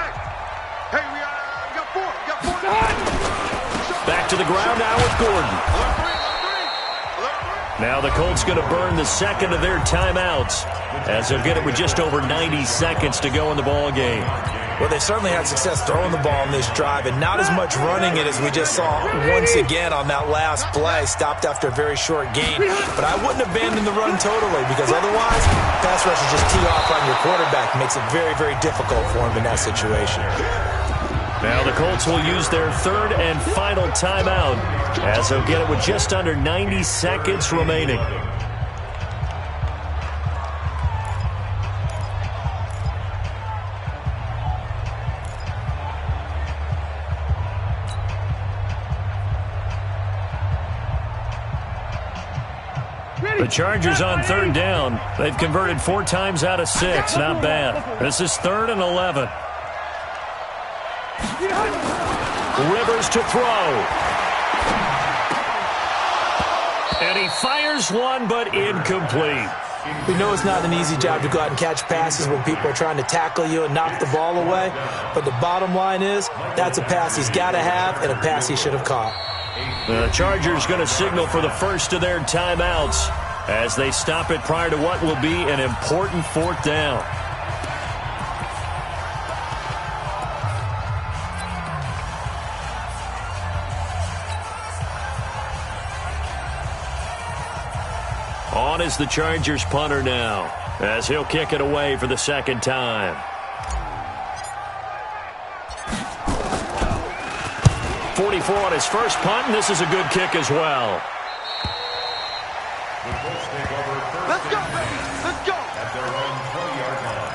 Back to the ground now with Gordon. Now the Colts going to burn the second of their timeouts as they'll get it with just over 90 seconds to go in the ball game. Well, they certainly had success throwing the ball in this drive and not as much running it as we just saw once again on that last play. Stopped after a very short gain. But I wouldn't abandon the run totally because otherwise, pass rush will just tee off on your quarterback. Makes it very, very difficult for him in that situation. Now the Colts will use their third and final timeout as they'll get it with just under 90 seconds remaining. The Chargers on third down. They've converted 4 times out of 6. Not bad. This is 3rd and 11. Rivers to throw. And he fires one, but incomplete. We know it's not an easy job to go out and catch passes when people are trying to tackle you and knock the ball away. But the bottom line is, that's a pass he's got to have and a pass he should have caught. The Chargers going to signal for the first of their timeouts as they stop it prior to what will be an important 4th down. On is the Chargers punter now, as he'll kick it away for the 2nd time. 44 on his first punt, and this is a good kick as well. Let's go, baby. Let's go. At their own 20-yard line.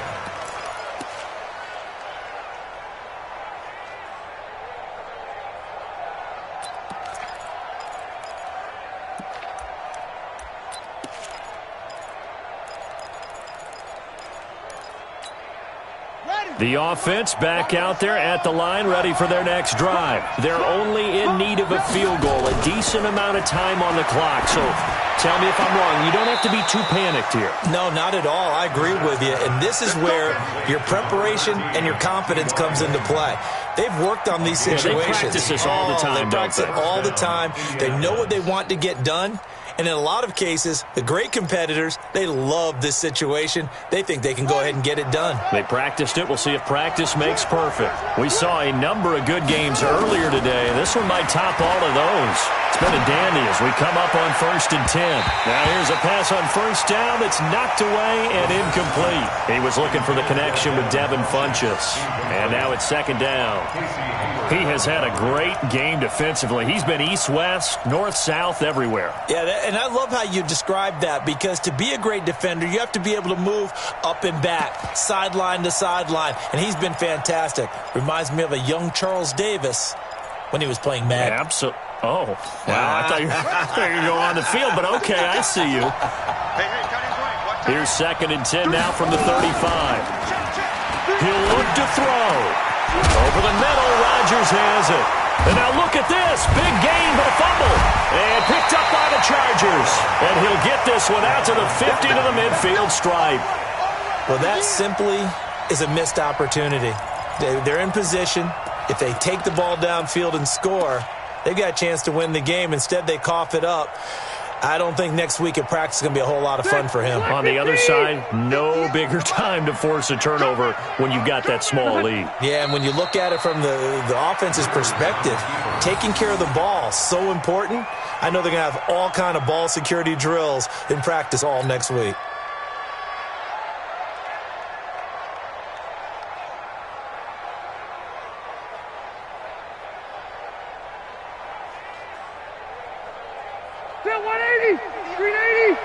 The offense back out there at the line, ready for their next drive. They're only in need of a field goal, a decent amount of time on the clock. So tell me if I'm wrong. You don't have to be too panicked here. No, not at all. I agree with you. And this is where your preparation and your confidence comes into play. They've worked on these situations. Yeah, they practice this all the time, They practice it all the time. They know what they want to get done. And in a lot of cases, the great competitors, they love this situation. They think they can go ahead and get it done. They practiced it. We'll see if practice makes perfect. We saw a number of good games earlier today. This one might top all of those. It's been a dandy as we come up on 1st and 10. Now here's a pass on 1st down that's knocked away and incomplete. He was looking for the connection with Devin Funchess. And now it's 2nd down. He has had a great game defensively. He's been east-west, north-south, everywhere. Yeah, and I love how you describe that, because to be a great defender, you have to be able to move up and back, sideline to sideline, and he's been fantastic. Reminds me of a young Charles Davis when he was playing Madden. Absolutely. Oh, wow. I thought you were going to go on the field, but okay, I see you. Hey, cut his right. Watch out. Here's 2nd and 10 now from the 35. He'll look to throw. Over the middle, Rodgers has it. And now look at this. Big gain, but a fumble. And picked up by the Chargers. And he'll get this one out to the 50 to the midfield stripe. Well, that simply is a missed opportunity. They're in position. If they take the ball downfield and score, they've got a chance to win the game. Instead, they cough it up. I don't think next week at practice is going to be a whole lot of fun for him. On the other side, no bigger time to force a turnover when you've got that small lead. Yeah, and when you look at it from the offense's perspective, taking care of the ball, so important. I know they're going to have all kind of ball security drills in practice all next week. Still 180. Screen 80.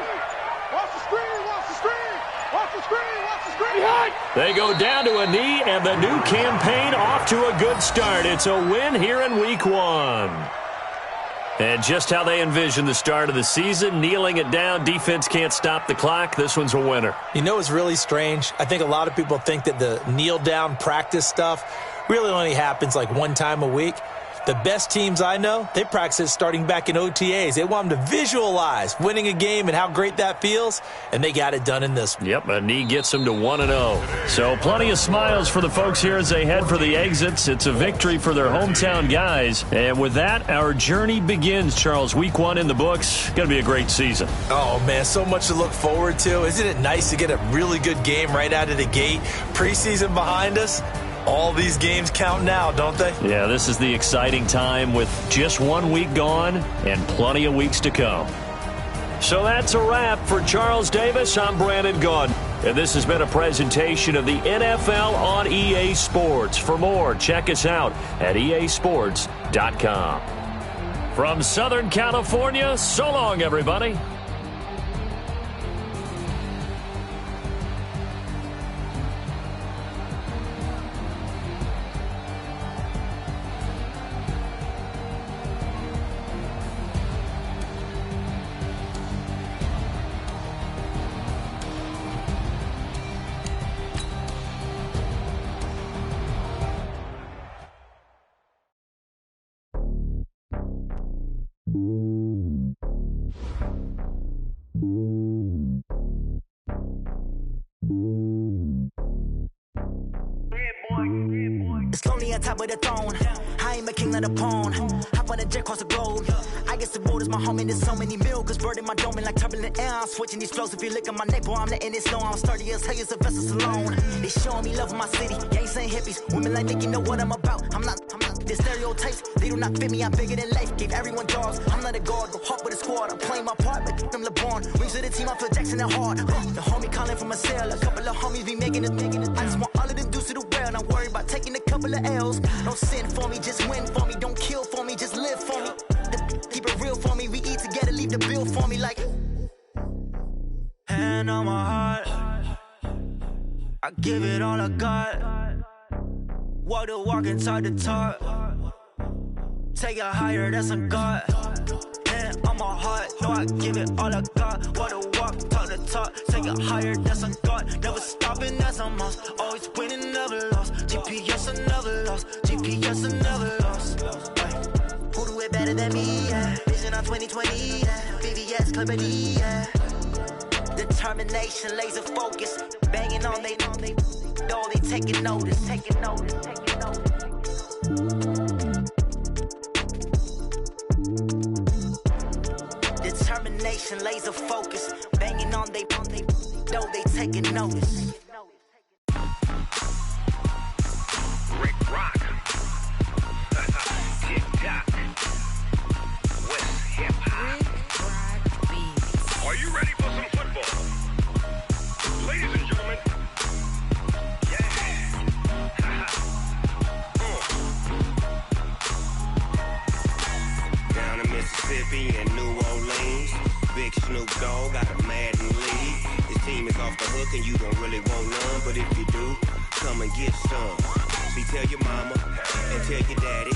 Watch the screen. Watch the screen. Watch the screen. Watch the screen. Behind. They go down to a knee, and the new campaign off to a good start. It's a win here in Week 1. And just how they envision the start of the season, kneeling it down, defense can't stop the clock. This one's a winner. You know, it's really strange. I think a lot of people think that the kneel-down practice stuff really only happens like one time a week. The best teams I know, they practice it starting back in OTAs. They want them to visualize winning a game and how great that feels, and they got it done in this one. Yep, a knee gets them to 1-0. So plenty of smiles for the folks here as they head for the exits. It's a victory for their hometown guys. And with that, our journey begins, Charles. Week 1 in the books. Going to be a great season. Oh, man, so much to look forward to. Isn't it nice to get a really good game right out of the gate? Preseason behind us. All these games count now, don't they? Yeah, this is the exciting time with just 1 week gone and plenty of weeks to come. So that's a wrap for Charles Davis. I'm Brandon Gaudin, and this has been a presentation of the NFL on EA Sports. For more, check us out at easports.com. From Southern California, so long, everybody. It's lonely on top of the throne. I am a king, not a pawn. Hop on a jet across the globe. I guess the road is my home and there's so many milk. Bird in my dome and like turbulent air. I'm switching these flows. If you look at my neck, boy, I'm letting it snow. I'm sturdy as hell as a vessel alone. They showing me love in my city. Gangs ain't hippies. Women like Nicky know what I'm about. I'm not the stereotypes. They do not fit me. I'm bigger than life. Gave everyone dogs. I'm not a guard. Go hard with a squad. I'm playing my part, but them LeBron. Rings to the team. I feel Jackson and hard. The homie calling from a cell. A couple of homies be making it. I just want all of them dudes to the well. Not worry about taking a couple of L's. Don't sin for me, just win for me. Don't kill for me, just live for me. Keep it real for me. We eat together, leave the bill for me like. Hand on my heart, I give it all I got. Walk the walk and talk the talk. Take it higher, that's a God. Hand on my heart, no, I give it all I got. Walk the walk, talk the talk. Take it higher, that's a God. Never stopping, that's a must. Always winning, never lost. GPS, I never lost. GPS, I never lost. Who do it better than me? Yeah. Vision on 2020. Yeah. VVS, Clarity. Yeah. Determination, laser focus. Banging on they know they taking notice. Taking notice. Taking notice. Determination, laser focus. Banging on they know they taking notice. Rick Rock. TikTok. West Hip Hop. Are you ready for some football? Ladies and gentlemen. Yeah. Down in Mississippi and New Orleans, Big Snoop Dogg got a Madden lead. His team is off the hook and you don't really want none, but if you do, come and get some. See, tell your mama and tell your daddy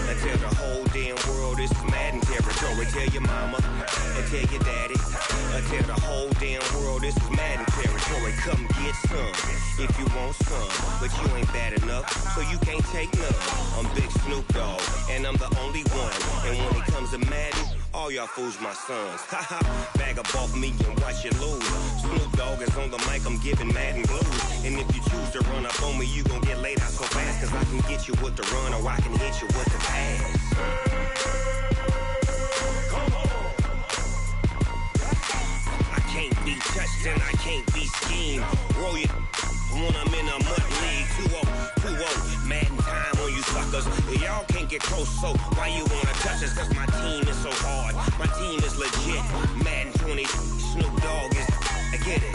and tell the whole damn world this is Madden territory. Tell your mama and tell your daddy and tell the whole damn world this is Madden territory. Come get some if you want some, but you ain't bad enough, so you can't take none. I'm Big Snoop Dogg and I'm the only one, and when it comes to Madden, all y'all fools my sons. Haha, bag up off me and watch you lose. Snoop Dogg is on the mic, I'm giving Madden blues. And if you choose to run up on me, you gon' get laid out so fast, cause I can get you with the run or I can hit you with the pass. I can't be touched and I can't be schemed. Roll you when I'm in a mud league. 2-0, Madden time on you suckers. Y'all can't get close, so why you wanna touch us? Cause my team is so hard. My team is legit. Madden 20, Snoop Dogg is, I get it.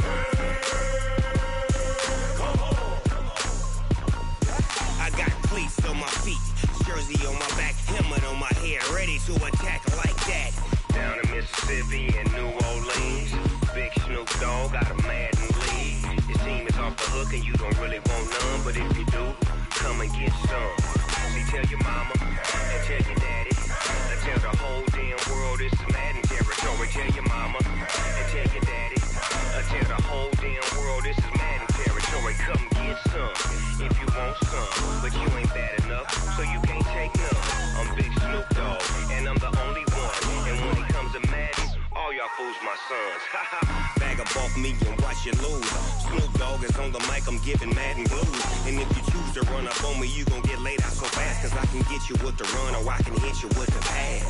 I got cleats on my feet, jersey on my back, helmet on my head, ready to attack like that. Down in Mississippi and New Orleans, Big Snoop Dogg got a Madden lead. His team is off the hook and you don't really want none, but if you do, come and get some. See, tell your mama and tell your daddy and tell the whole damn world this is Madden territory. Tell your mama and tell your daddy and tell the whole damn world this is Madden territory. Come get some if you want some, but you ain't bad enough, so you can't take none. I'm Big Snoop Dogg and I'm the only one, and when it comes to Madden, all y'all fools my sons. Bag up off me and watch you lose. Snoop Dogg is on the mic, I'm giving Madden blues. And if you choose to run up on me, you gon' get laid out so fast, cause I can get you with the run or I can hit you with the pass.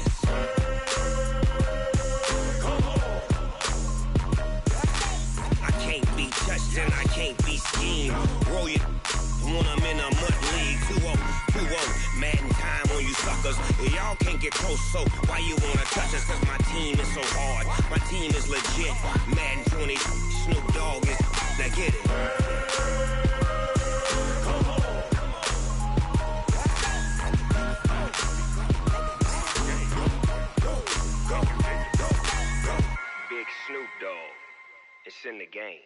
I can't be touched and I can't be schemed. Roll you when I'm in a mud league. 2-0, Madden time on you suckers. Y'all can't get close, so why you wanna touch us? Cause my team is so hard. My team is legit. Madden 20, Snoop Dogg is, now get it. Big Snoop Dogg, it's in the game.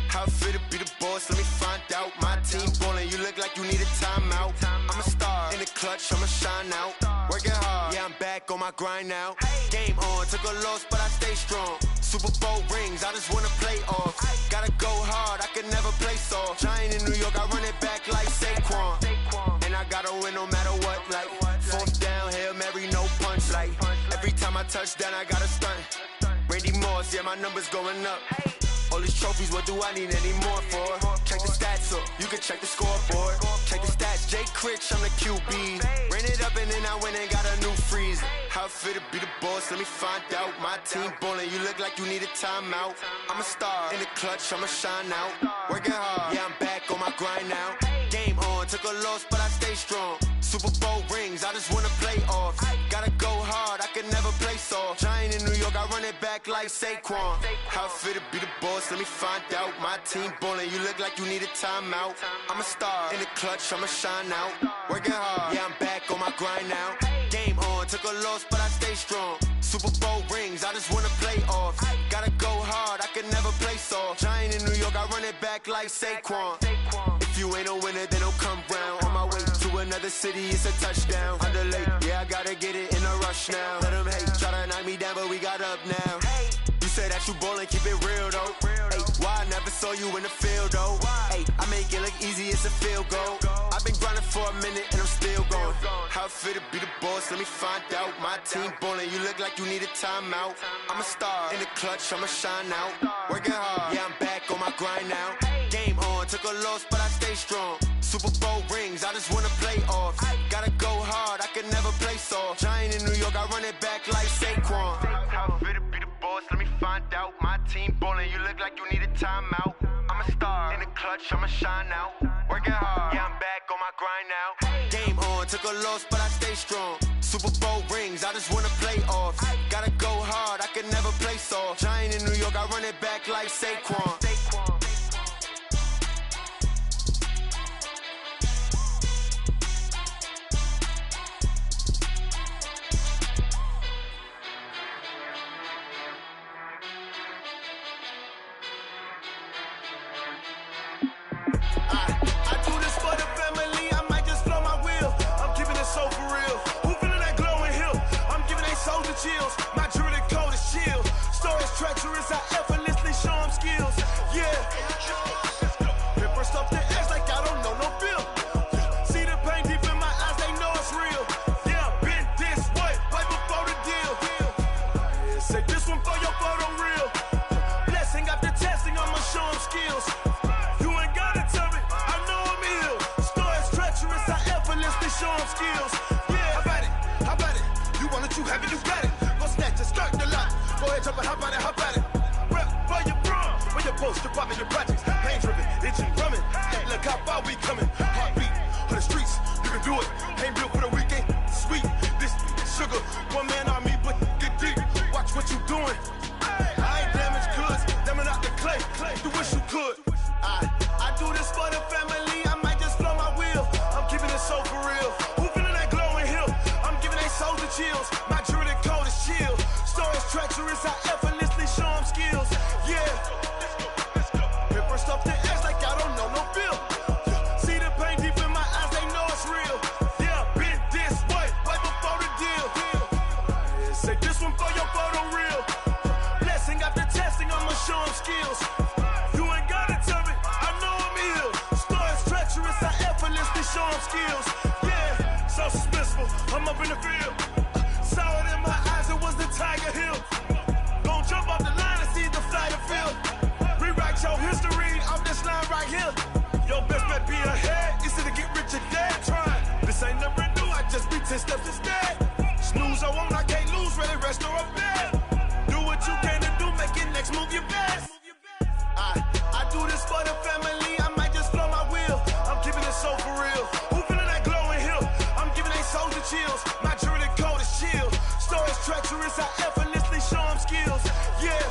How fit to be the boss? Let me find out. My team ballin', you look like you need a timeout. I'm a star in the clutch, I'ma shine out. Working hard, yeah, I'm back on my grind now. Game on, took a loss, but I stay strong. Super Bowl rings, I just wanna play off. Gotta go hard, I can never play soft. Giant in New York, I run it back like Saquon. my touchdown, I got a stunt. Randy Moss, yeah, my numbers going up. All these trophies, what do I need any more for? Check the stats up, you can check the scoreboard. Check the stats, Jay Critch, I'm the QB. Ran it up and then I went and got a new freezer. How it feel to be the boss, let me find out. My team ballin', you look like you need a timeout. I'm a star, in the clutch, I'ma shine out. Working hard, yeah, I'm back on my grind now. Game on, took a loss, but I stay strong. Super Bowl rings, I just wanna play off. Gotta go hard, I can never play soft. Giant in New York, I run it back like Saquon. How it feel to be the boss, let me find out. My team ballin', you look like you need a timeout. I'm a star, in the clutch, I'ma shine out. Working hard, yeah, I'm back on my grind now. Game on, took a loss, but I stay strong. Super Bowl rings, I just wanna play off. Gotta go hard, I can never play soft. Giant in New York, I run it back like Saquon. If you ain't a winner, then don't come round. On my way to another city, it's a touchdown. Underlay, yeah, I gotta get it in a rush now. Let them hate, try to knock me down, but we got up now. You say that you ballin', keep it real though. Hey, why I never saw you in the field though? Hey, I make it look easy, it's a field goal. I've been grinding for a minute and I'm still going. How it feel to be the boss, let me find out. My team ballin', you look like you need a timeout. I'm a star, in the clutch, I'ma shine out. Working hard, yeah, I'm back on my grind now. Game on, took a loss, but I stay strong. Super Bowl rings, I just wanna play off. Gotta go hard, I can never play soft. Giant in New York, I run it back like Saquon. How it feel to be the boss, let me find out. My team ballin', you look like you need a timeout. I'm a star, in the clutch, I'ma shine out. Working hard, yeah, I'm back on my grind now. Game on, took a loss, but I stay strong. Super Bowl rings, I just wanna play off. Gotta go hard, I can never play soft. Giant in New York, I run it back like Saquon. Chills. My jewelry code is chill. Stories treacherous, I effortlessly show them skills. Yeah. Paper stuff the edge like I don't know no bill. See the pain deep in my eyes, they know it's real. Yeah, been this way, right before the deal. Say this one for your photo real. Blessing after testing, I'ma show them skills. You ain't gotta tell me, I know I'm ill. Stories treacherous, I effortlessly show them skills. Yeah, how about it? You want it, you have it, you got it. Start the lot. Go ahead, jump and hop on it, hop at it. Rep where you from, where you post, department, your projects. Pain driven, itching, drumming. Hey, look how far we coming. Heartbeat on the streets, you can do it. Ain't built for the weekend, sweet. This sugar, one man army, but get deep. Watch what you doing. I ain't damaged goods, damning out the clay. You wish you could. I do this for the family. I might just blow my wheel. I'm keeping it so for real. Who feeling that glowing hill? I'm giving they souls the chills. My jewelry code is chill. Stories treacherous, I effortlessly show them skills. Yeah. Paper stuff the edge like I don't know no bill. See the pain deep in my eyes, they know it's real. Yeah, been this way, right before the deal. Say this one for your photo real. Blessing after testing, I'ma show them skills. You ain't gotta tell me, I know I'm ill. Stories treacherous, I effortlessly show them skills. Yeah, so suspenseful, I'm up in the field. Saw it in my eyes, it was the Tiger Hill. Gon' jump off the line and see the flight of field. Rewrite your history off this line right here. Your best bet be ahead, easy to get rich or dead. Trying, this ain't never new, I just be 10 steps instead. Snooze or won't, I can't lose, ready, rest or up bed. Do what you can to do, make it next move your best. I do this for the family, I might just blow my wheel. I'm keeping it so for real. Who feeling that glowing hill? I'm giving they souls the chills. My jewelry code is chill. Stories treacherous, I effortlessly show them skills. Yeah.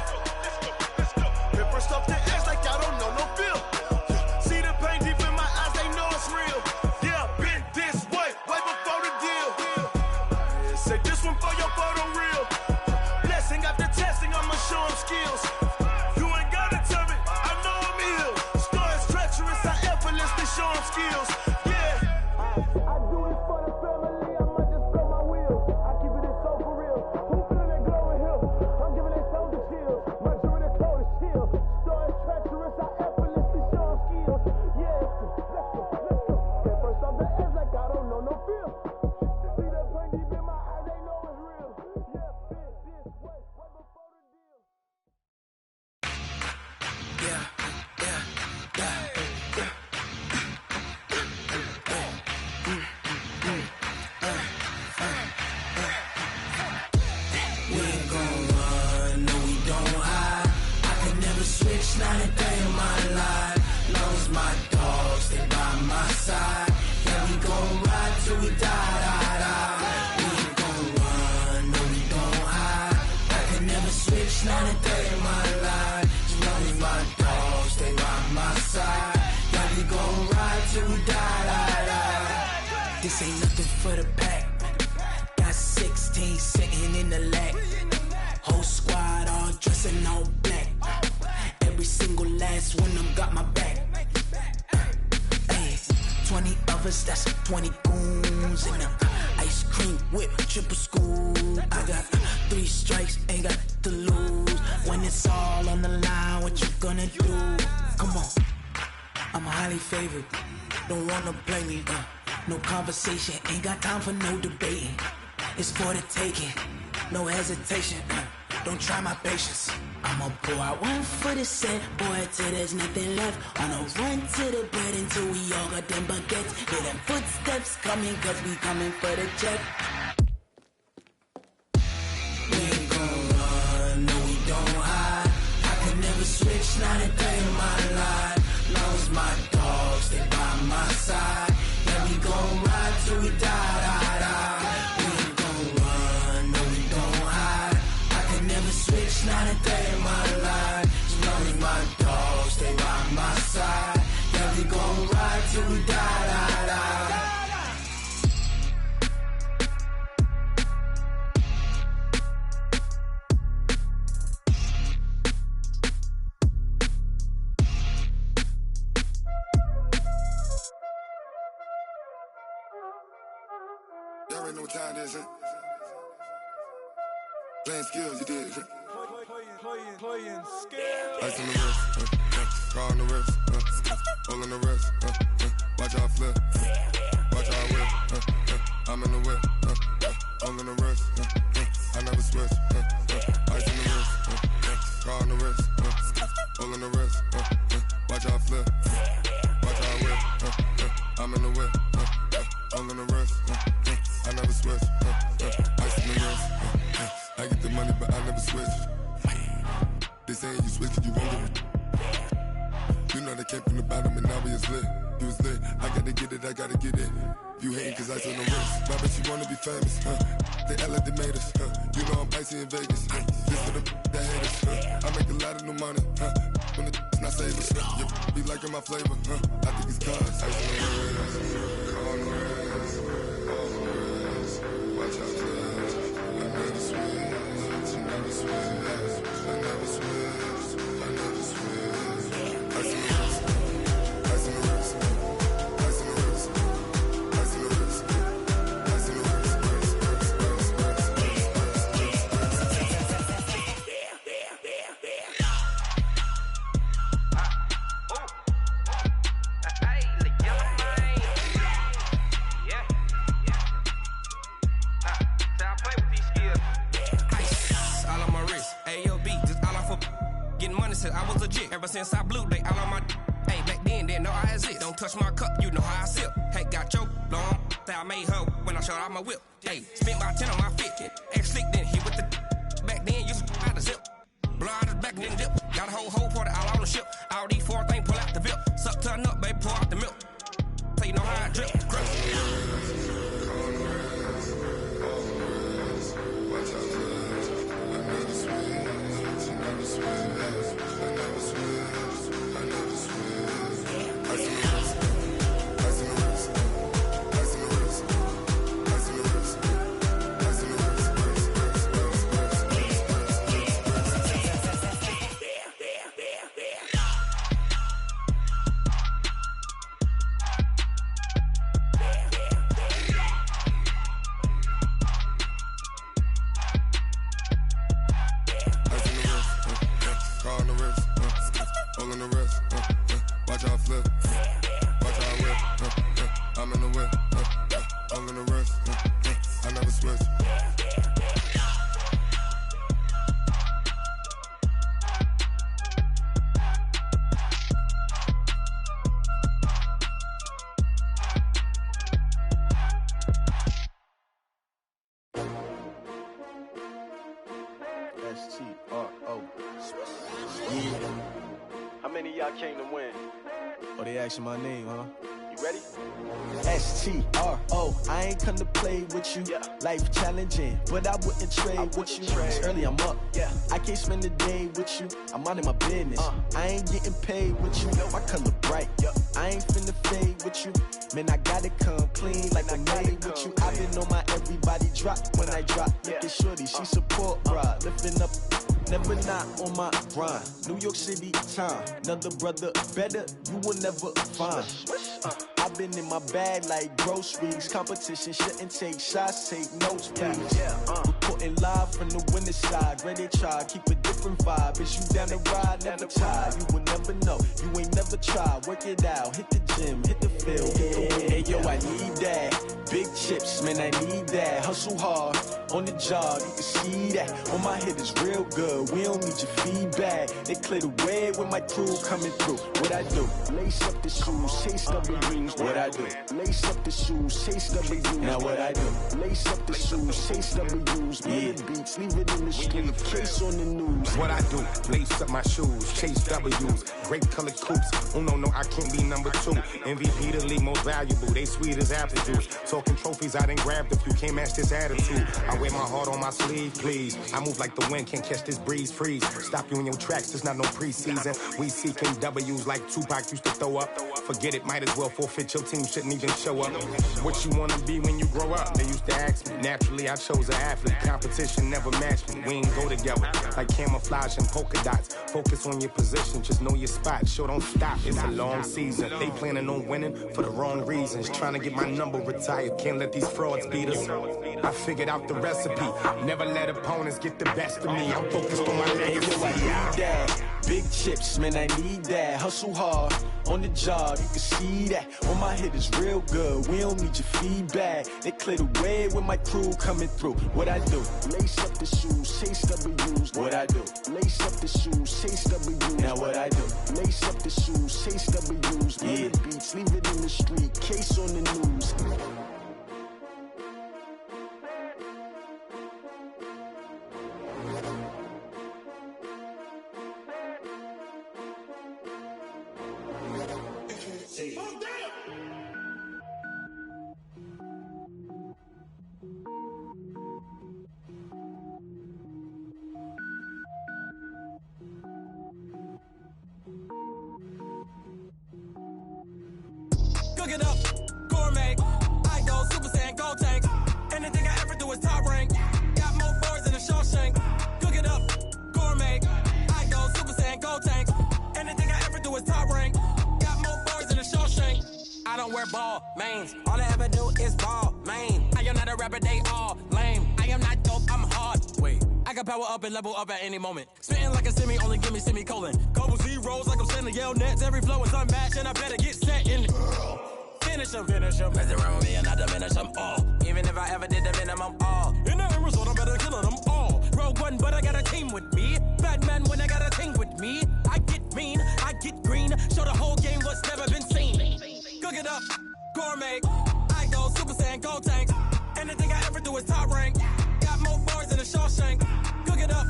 not a day in my life. Long as my dogs stay by my side. Yeah, we gon' ride till we die, die, die. We ain't gon' run, no, we don't hide. I can never switch, not a day in my life. As long as my dogs stay by my side. Yeah, we gon' ride till we die, die, die. This ain't nothing for the pack. Got 16 sitting in the lag. Whole squad all dressed in all black. Every single last one of them got my back. Hey, 20 of us, that's 20 goons in them. Ice cream whip, triple scoop. I got 3 strikes, ain't got to lose. When it's all on the line, what you gonna do? Come on, I'm highly favored. Don't wanna play me, no conversation, ain't got time for no debating. It's for the taking, no hesitation. Don't try my patience. I'ma pour out one for the set, boy, till there's nothing left. On a run to the bread until we all got them baguettes. Hear them footsteps coming, cause we coming for the check. We ain't gon' run, no, we don't hide. I can never switch, not a day in my life. Long as my dogs stay by my side. Yeah, we gon' ride till we die, die, die. We ain't gon' run, no, we don't hide. I can never switch, not a day in my life. As long as my dogs stay by my side. Yeah, we gon' ride till we die, die, die. Y'all already know what time it is, huh? Playing skills, you did. Playing skills. Ice on the wrist, car on the wrist, hole in the wrist, watch out flip, watch out whip, I'm in the whip, hole in the wrist, I never switch, ice on the wrist, car on the wrist, hole in the wrist, watch out flip, watch out whip, I'm in the whip, hole in the wrist, I never switch, ice on the wrist, I get the money but I never switch. They saying you switch, you won't get it. You know they came from the bottom and now we is lit. You was lit, I gotta get it, I gotta get it. You hating cause ice on the wrist. My bitch, you wanna be famous, They act like they made us, You know I'm icy in Vegas, This for the that hate us, I make a lot of new money, When the not save us, You be liking my flavor, I think it's cause ice on the wrist, on the wrist, on the wrist. Watch out, cause I never switch, I never switch. I never switch, I never switch. Ice in the wrist, ice in the wrist, ice in the wrist, ice in the wrist, ice in the wrist, I was legit ever since I blew they all on my hey back then didn't know I exist. Don't touch my cup, you know how I sip. Hey, got your long that I made her when I showed out my whip. Hey, spent my 10 on my fit. Ex slick then hit with the back then used to out the zip. Blow out the back then dip. Got a whole party all on the ship. All these 4 things pull out the VIP. Suck turn up, baby, pour out the milk. So you know how I drip. Crush. I came to win. Oh, they asking my name, huh? You ready? S-T-R-O, I ain't come to play with you. Life challenging, but I wouldn't trade with you. It's early, I'm up. I can't spend the day with you. I'm minding my business. I ain't getting paid with you. My color bright. I ain't finna fade with you. Man, I gotta come clean like I'm made with you. I've been on my everybody drop when I drop. Look at shorty, she support, bruh. Lifting up, never not on my grind. New York City time, another brother better, you will never find. I've been in my bag like groceries. Competition shouldn't take shots, take notes, please. Reporting live from the winning side. Ready to try, keep a different vibe. Is you down the ride, never tired. You will never know, you ain't never tried. Work it out, hit the gym, hit the field, hit the win. Hey yo, I need that. Big chips, man, I need that. Hustle hard, on the job, you can see that. On my head is real good, we don't need your feedback. They clear the way with my crew coming through. What I do? Lace up the shoes, chase W's. What I do? Lace up the shoes, chase W's. Now what I do? Lace up the shoes, chase W's. Big beats, leave it in the street, case on the news. What I do? Lace up my shoes, chase W's. Great colored coops. Oh no, I can't be number 2. MVP the league most valuable. They sweet as apple juice. Talking trophies, I done grabbed a few. Can't match this attitude. I wear my heart on my sleeve, please. I move like the wind, can't catch this breeze. Freeze. Stop you in your tracks, there's not no preseason. We seeking W's like Tupac used to throw up. Forget it, might as well forfeit. Your team shouldn't even show up. What you wanna be when you grow up? They used to ask me. Naturally, I chose an athlete. Competition never matched me. We ain't go together like camouflage and polka dots. Focus on your position, just know your spot. Show don't stop, it's a long season. They planning on winning for the wrong reasons. Trying to get my number retired. Can't let these frauds beat us. I figured out the recipe. Never let opponents get the best of me. I'm focused on my legacy. I need that. Big chips, man, I need that. Hustle hard, on the job, you can see that. On my head is real good, we don't need your feedback. They clear the way with my crew coming through. What I do? Lace up the shoes, chase W's. What I do? Lace up the shoes, chase W's. Now what I do? Lace up the shoes, chase W's. Big beats, leave it in the street, case on the news. Cook it up, gourmet. I go Super Saiyan, gold tank. Anything I ever do is top rank. Got more boards than a Shawshank. Cook it up, gourmet. I go Super Saiyan, gold tank. Anything I ever do is top rank. Got more boards than a Shawshank. I don't wear ball mains. All I ever do is ball main. I am not a rapper, they all lame. I am not dope, I'm hard. Wait, I can power up and level up at any moment. Spitting like a semi, only give me semicolon. Couple zeros like I'm sending yell nets. Every flow is unmatched and I better get set in. Finish them. Mess around with me and I diminish them all. Even if I ever did the minimum all. In the end result, I'm better killing them all. Rogue One, but I got a team with me. Batman when I got a thing with me. I get mean, I get green. Show the whole game what's never been seen. Cook it up, gourmet. I go Super Saiyan, gold tank. Anything I ever do is top rank. Got more bars than a Shawshank. Cook it up,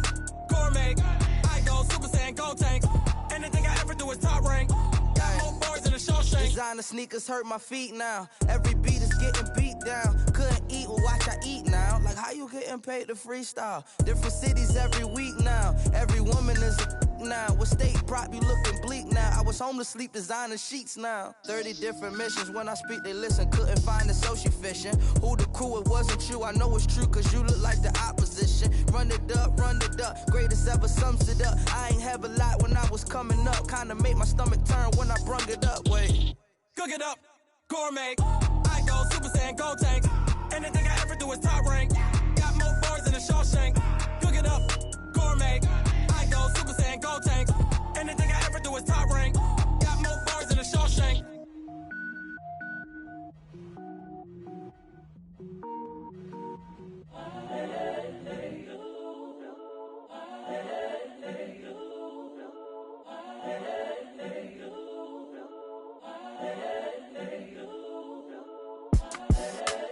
gourmet. I go Super Saiyan, gold tank. Anything I ever do is top rank. Got more bars than a Shawshank. Designer sneakers hurt my feet now. Every beat is getting beat down. Couldn't eat, well watch I eat now. Like how you getting paid to freestyle? Different cities every week now. Every woman is a now. With state prop, you looking bleak now. I was home to sleep, designer sheets now. 30 different missions. When I speak, they listen. Couldn't find the social fishing. Who the crew, it wasn't you. I know it's true, cause you look like the opposition. Run it up, greatest ever sums it up. I ain't have a lot when I was coming up. Kinda made my stomach turn when I brung it up. Wait. Cook it up, gourmet. I go Super Saiyan, gold tank. Anything I ever do is top rank. Got more bars than a Shawshank. Cook it up, gourmet. I go Super Saiyan, gold tank. Anything I ever do is top rank. Got more bars than a Shawshank.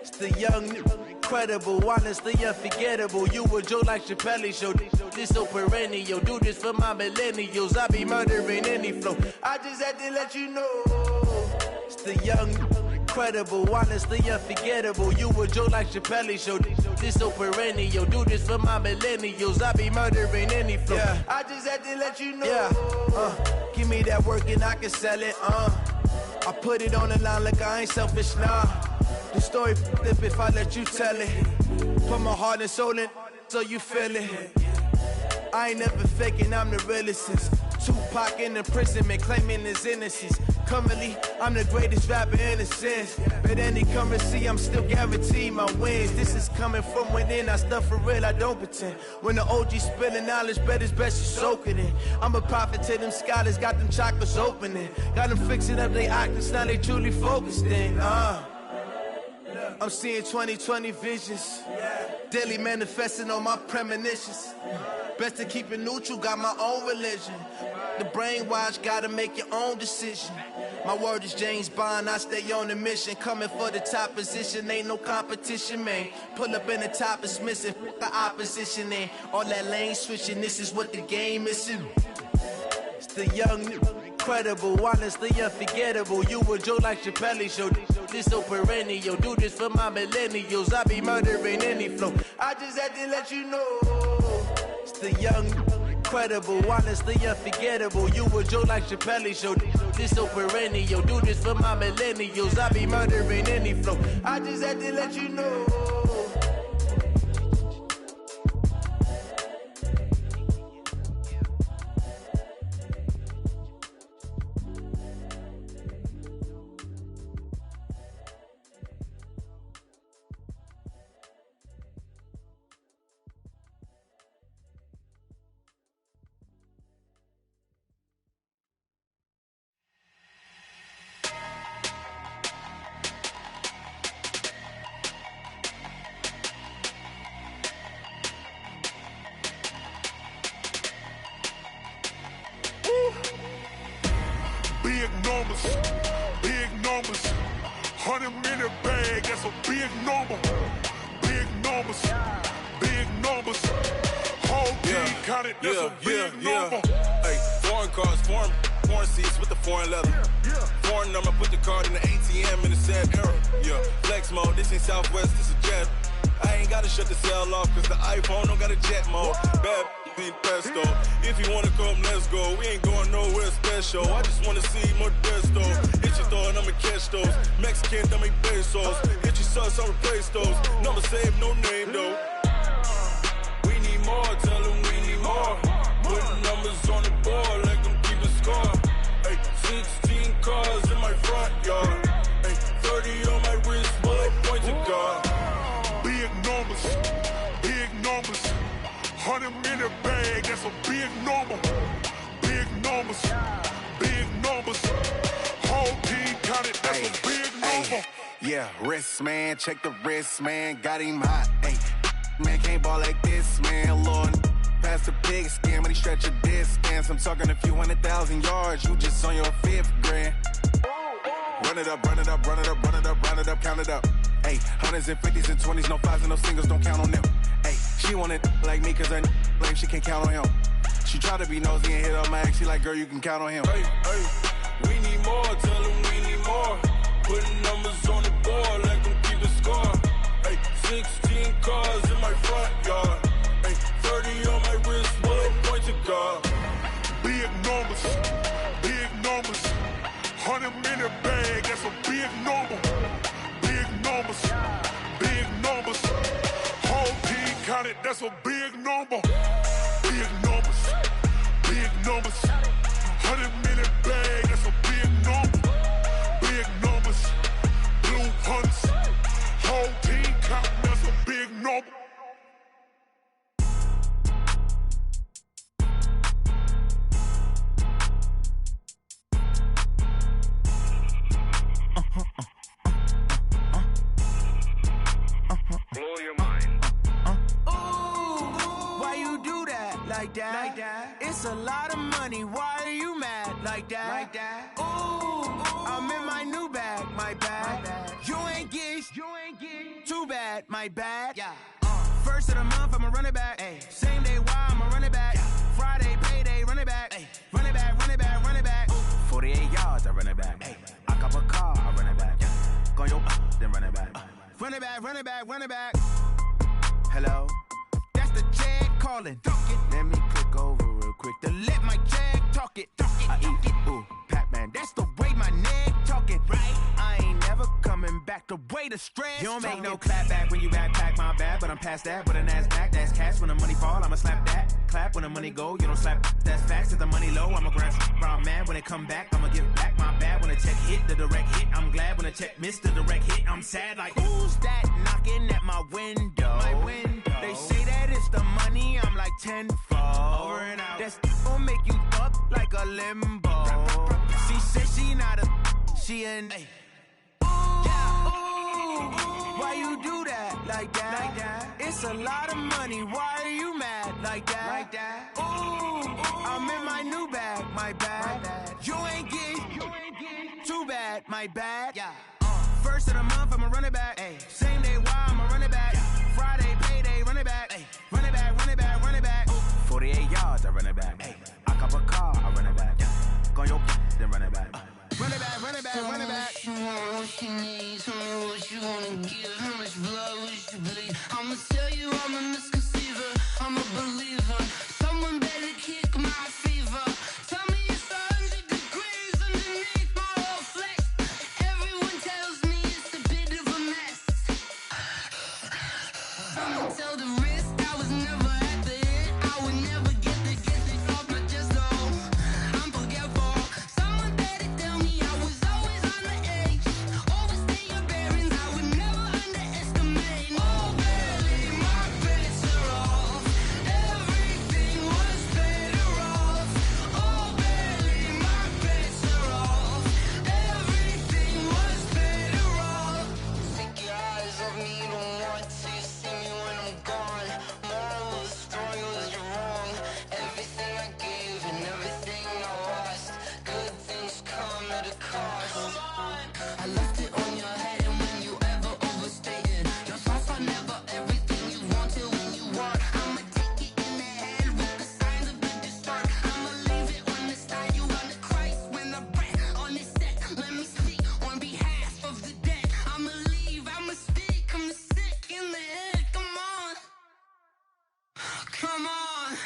It's the young incredible, honestly unforgettable. You a joke like Chappelle show. This so perennial. Do this for my millennials. I be murdering any flow. I just had to let you know. It's the young, incredible, honestly unforgettable. You a joke like Chappelle show. This so perennial. Do this for my millennials. I be murdering any flow. Yeah. I just had to let you know. Yeah. Give me that work and I can sell it. I put it on the line like I ain't selfish, nah. The story flip if I let you tell it. Put my heart and soul in so you feel it. I ain't never faking, I'm the realest since Tupac in imprisonment, claiming his innocence. Currently, I'm the greatest rapper in a sense. But any currency, I'm still guaranteed my wins. This is coming from within, I stuff for real, I don't pretend. When the OG spilling knowledge, bet it's best you soak it in. I'm a prophet to them scholars, got them chakras opening. Got them fixing up their octaves, now they truly focused in. I'm seeing 2020 visions. Daily manifesting on my premonitions. Best to keep it neutral, got my own religion. The brainwash, gotta make your own decision. My word is James Bond, I stay on the mission. Coming for the top position, ain't no competition, man. Pull up in the top, it's missing, the opposition, and all that lane switching, this is what the game is. It's the young, incredible, honestly unforgettable. You a joke like Chappelle show. This so perennial. Do this for my millennials. I be murdering any flow. I just had to let you know. It's the young, incredible, honestly unforgettable. You a joke like Chappelle show. This so perennial. Do this for my millennials. I be murdering any flow. I just had to let you know. Big numbers, 100-minute bag, that's a big number. Big numbers, whole team counted, that's a big number. Hey, foreign cars, foreign seats with the foreign leather. Foreign number, put the card in the ATM in the sad era. Yeah, flex mode, this ain't Southwest, this is jet. I ain't gotta shut the cell off, cause the iPhone don't got a jet mode. Bad need pesto. If you wanna come, let's go. We ain't going nowhere special. I just wanna see more desto. Hit your thought, I'ma catch those. Mexican, I make pesos. Hit your sus, I'll replace those. Number saved, no name though. We need more, tell them we need more. Putting numbers on the board, let them keep the score. Hey, 16 cars in my front yard. Hey, 30 on my wrist, bullet point to God. Big numbers, 100-minute bag, that's a big number. Big numbers, whole team counted, that's a big number. Yeah, wrist man, check the wrist man, got him hot. Ay, man can't ball like this, man. Lord, past the pig skin, when he stretch a distance. I'm talking a few 100,000 yards, you just on your 5th grand. Run it up, count it up. Ay, 100s and 50s and 20s, no 5s and no singles, don't count on them. Ay, she want it like me, cause her blame, she can't count on him. She try to be nosy and hit up my ex, she like, girl, you can count on him. Hey, we need more, tell them we need more. Putting numbers on the board, let them keep the score. Hey, 16 cars in my front yard. Hey, 30 on my wrist, bullet point to God. Big numbers, 100-minute bag, that's a big number. Big numbers, whole team counted, that's a big number. Big numbers, 100-minute bag, that's a big number. Big numbers, blue hunts, whole team counting, that's a big number. Blow your mind. Why you do that? Like that? It's a lot of money. Why are you mad? Like that? Ooh, I'm in my new bag. My bad. You ain't get too bad. My my bad. Yeah. First of the month, I'ma run it back. Ay. Same day, why I'ma run it back. Yeah. Friday, payday, run it back. Ay. Run it back, run it back, run it back. Ooh. 48 yards, I run it back. Ay. I cop a car, I run it back. Yeah. Go yo, then run it back. Run it back, run it back, run it back. Hello? That's the Jag calling. Let me click over real quick to let my Jag talk it. I eat it, ooh, Pac-Man. That's the way my neck talking. Right? I ain't never coming back the way the stress. You don't make no clap back when you backpack, my bad, but I'm past that. But a NASDAQ, that's cash. When the money fall, I'ma slap that. Clap when the money go, you don't slap. That's facts. If the money low, I'ma grab brown man. When it come back, I'ma give back my bad. When the check hit, the direct hit. I'm glad when the check missed the direct hit. I'm sad like, who's that knocking at my window? My window. They say that it's the money, I'm like tenfold. Over and out. That's gon' make you up like a limbo. She said she not a, she an. Ooh, why you do that like that? Like that? It's a lot of money. Why are you mad like that? Like that? Ooh, I'm in my new bag, my bad. You ain't get too bad, my bad. Yeah. First of the month, I'ma run it back. Ay. Same day, why I'ma run it back. Yeah. Friday, payday, run it back. Ay. Run it back, run it back, run it back. Ooh. 48 yards, I run it back. Ay. I cop a car, I run it back. Yeah. Go yo, then run it back. Run it back, run it back, run it back. What you want, what you need, tell me what you wanna give. How much blood would you bleed? I'ma tell you I'm a misconceiver, I'm a believer. Someone better kick my fever. Tell me it's 100 degrees underneath my whole flesh. Everyone tells me it's a bit of a mess. I'ma tell the risk I was never at the end. I would never get this off my chest though. I'm forgetful. Someone better tell me I was always on the edge. Overstay your bearings, I would never underestimate. Oh, barely my bets are off. Everything was better off. Oh, barely my bets are off. Everything was better off. Take your eyes off me, don't want to see me when I'm gone. Moral of the story was you're wrong. Everything I gave and everything I lost. Good things come at a cost. I left it on your head, and when you ever overstated your thoughts are never everything you wanted when you want. I'ma take it in the head with the signs of the distort. I'ma leave it on the side. You on the Christ when the breath on this set. Let me speak on behalf of the dead. I'ma leave, I'ma speak. I'm sick in the head. Come on, come on.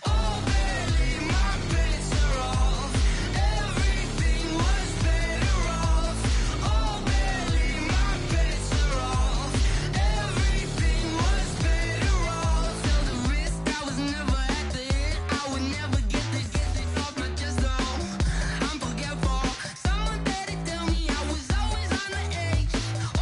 Oh, barely my bets are off. Everything was better off. Oh, barely my bets are off. Everything was better off. Tell the risk I was never at the end. I would never get this off my chest though. I'm forgetful. Someone better tell me I was always on the edge.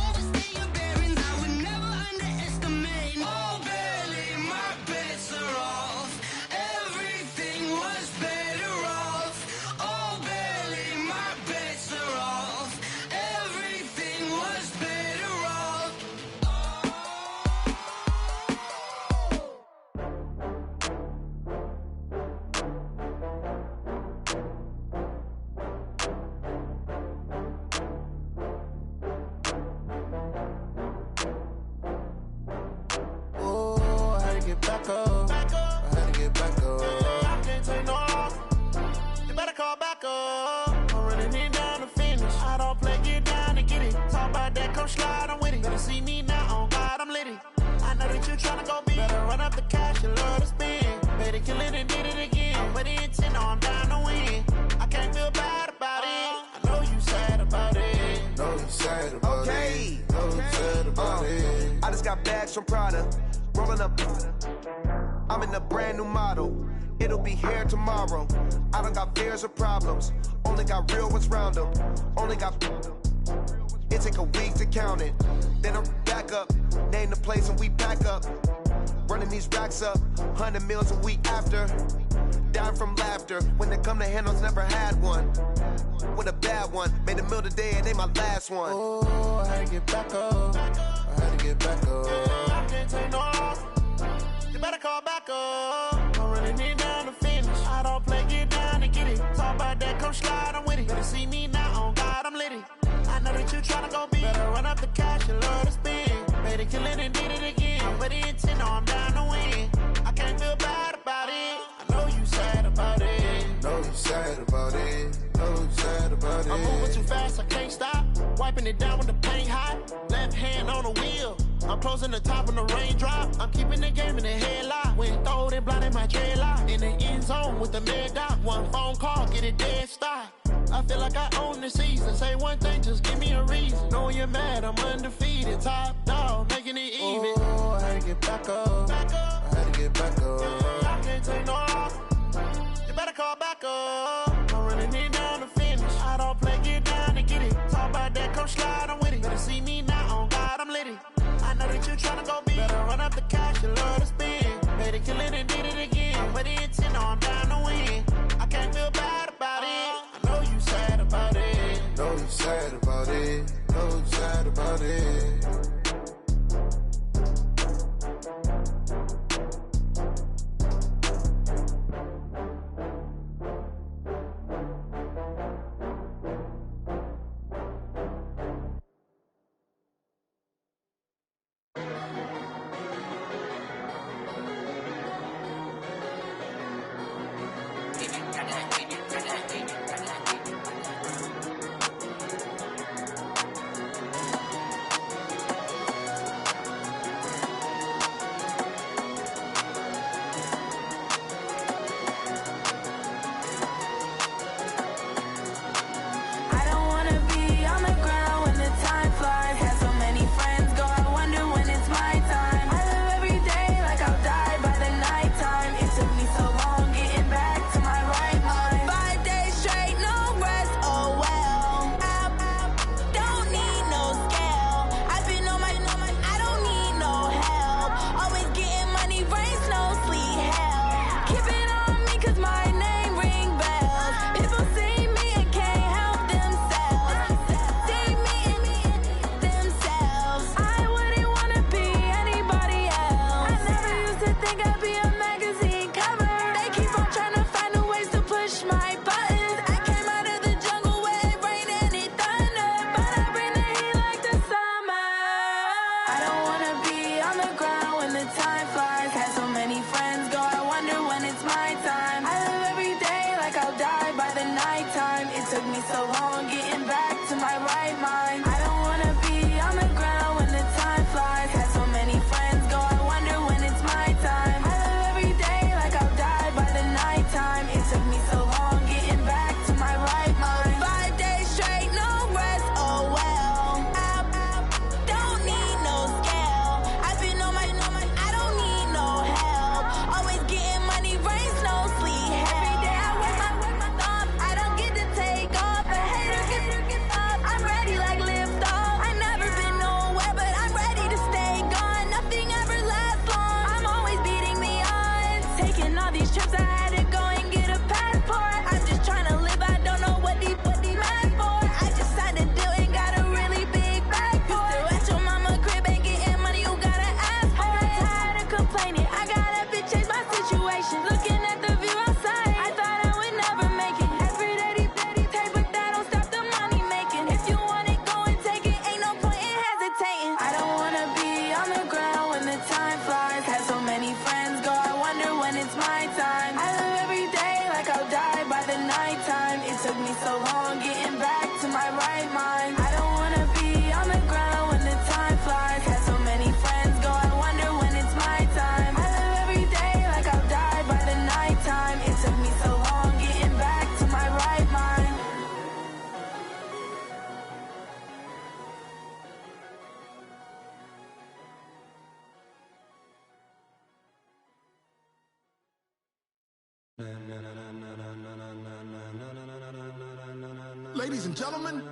Overstay your bearings, I would never underestimate. Oh, barely my bets are off. Everything was better off. Oh, barely my bets are off. Everything was better off. Oh, I had to get back up. I had to get back up. I can't take no loss. You better call back up. I'm running it down to finish. I don't play, get down and get it. Talk about that, come slide, I'm with it. Better see me now, on God, I'm litty. I know that you tryna go big. Better run up the cash, you love to spend. Better kill it and did it again. I'm with the intent, I'm down to win. I can't feel bad about it. I know you sad about it. Know you sad about Okay. it. Know you sad about it. I just got bags from Prada, rolling up. I'm in a brand new model. It'll be here tomorrow. I don't got fears or problems. Only got real ones round them. Only got. It take a week to count it. Then I'm back up. Name the place and we back up. Running these racks up. 100 meals a week after. Dying from laughter. When it come to handles, never had one. With a bad one. Made a meal today and they my last one. Oh, I had to get back up. I had to get back up. I can't take no loss. You better call back up. I'm running it down to finish. I don't play, get down and get it. Talk about that, come slide, I'm with it. Better see me now, on God, I'm litty. I know that you tryna go big. Better run up the cash, you love to spend. Better kill it and did it again. but the intent, no, I'm down to win. I can't feel bad about it. I know you sad about it. Know you sad about it. Know you sad about it. I'm moving too fast, I can't stop. Wiping it down with the paint hot. Left hand on the wheel. I'm closing the top on the raindrop. I'm keeping the game in the headlock. When throwed and blinded my dreadlock. In the end zone with the mad dot. One phone call, get it dead stop. I feel like I own the season. Say one thing, just give me a reason. Knowing you're mad, I'm undefeated. Top dog, making it even. Oh, I had to get back up. Back up. I had to get back up. I can't take no loss. You better call back up. I'm running it down to finish. I don't play, get down and get it. Talk about that, come slide, I'm with it. Better see me now, on God, I'm lit it. I know that you tryna go big. Better run up the cash, you love to spend. Made it, kill it, and did it again. But the intent, no, I'm down to win. I can't feel bad about it. I know you sad about it. Know you sad about it. Know you sad about it. Ladies and gentlemen,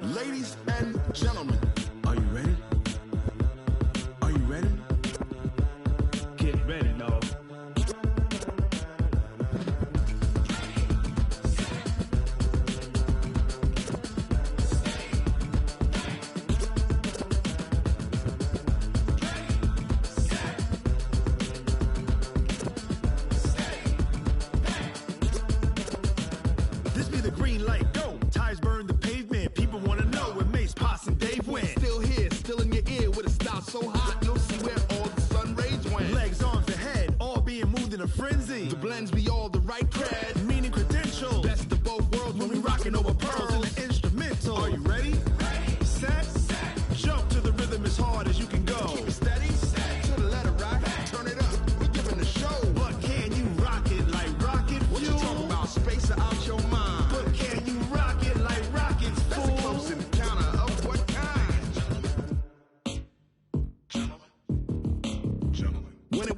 ladies and gentlemen, are you ready? Are you ready? Get ready, dog. Still here, still in your ear with a style.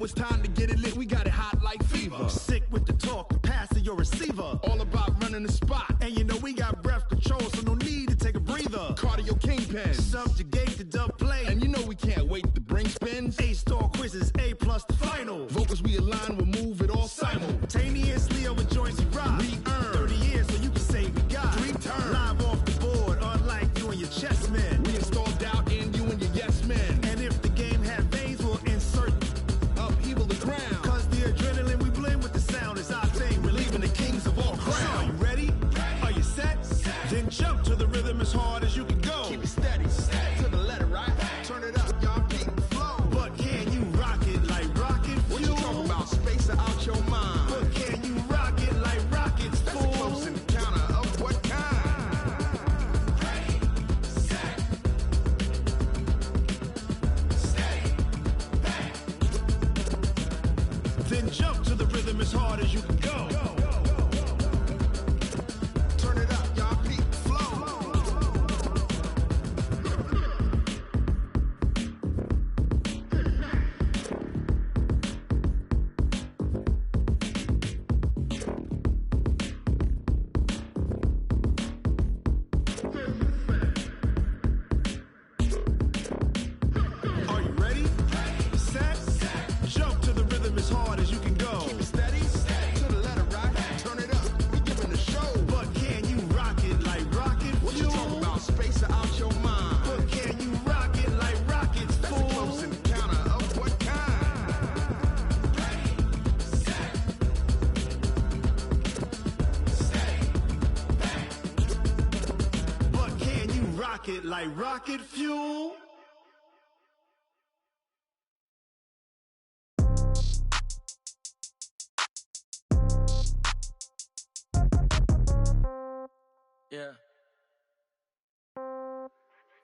it's time to get it lit. We got it hot like fever. Sick with the talk, the pass to your receiver. All about running the spot. And you know we got breath control, so no need to take a breather. Cardio kingpin, subjugate the dub play. And you know we can't wait to bring spins. A-star quizzes, A+ the final. Vocals we align, we'll move it all simultaneously over joints we rock. We earn 30 years so you can say we got. Dream turn, live off the board, unlike you and your chess men. We install doubt in you and your yes men. And if the game had veins, we'll insert upheaval the ground. Cause the adrenaline we blend with the sound is our thing. We're leaving the kings of all crowns. Are you ready? Are you set? Then jump to the rhythm as hard as you can go. Keep it steady, to the letter, right? Turn it up, y'all keep the flow. But can you rock it like rocket fuel? What you talking about? Space out your mind. But can you rock it like rockets, fool? That's a close encounter of what kind? Ready, set, steady, bang. Then jump to the rhythm as hard as you can go. Turn it up, y'all keep the flow. Are you ready? Set, jump to the rhythm as hard as you can go. Keep it steady, to the letter, right? Turn it up, we giving the show. But can you rock it like rocket fuel? What you talking about? Space out your mind. But can you rock it like rockets, fool? That's a close encounter of what kind? Ready, set, steady, bang. But can you rock it like rocket fuel? Yeah.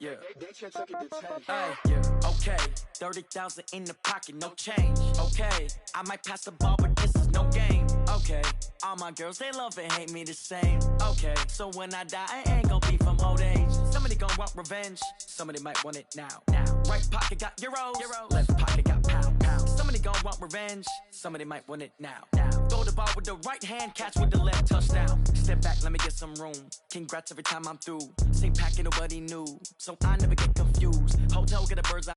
Yeah. Hey, yeah. Okay. 30,000 in the pocket, no change. Okay. I might pass the ball, but this is no game. Okay. All my girls, they love and hate me the same. Okay. So when I die, I ain't gon' be from old age. Somebody gon' want revenge. Somebody might want it now. Right pocket got euros. Left pocket got pound. Somebody gon' want revenge. Somebody might want it now. Throw the ball with the right hand, catch with the left, touchdown. Step back, let me get some room. Congrats every time I'm through. Same packet, nobody knew. So I never get confused. Hotel, get a bird's eye.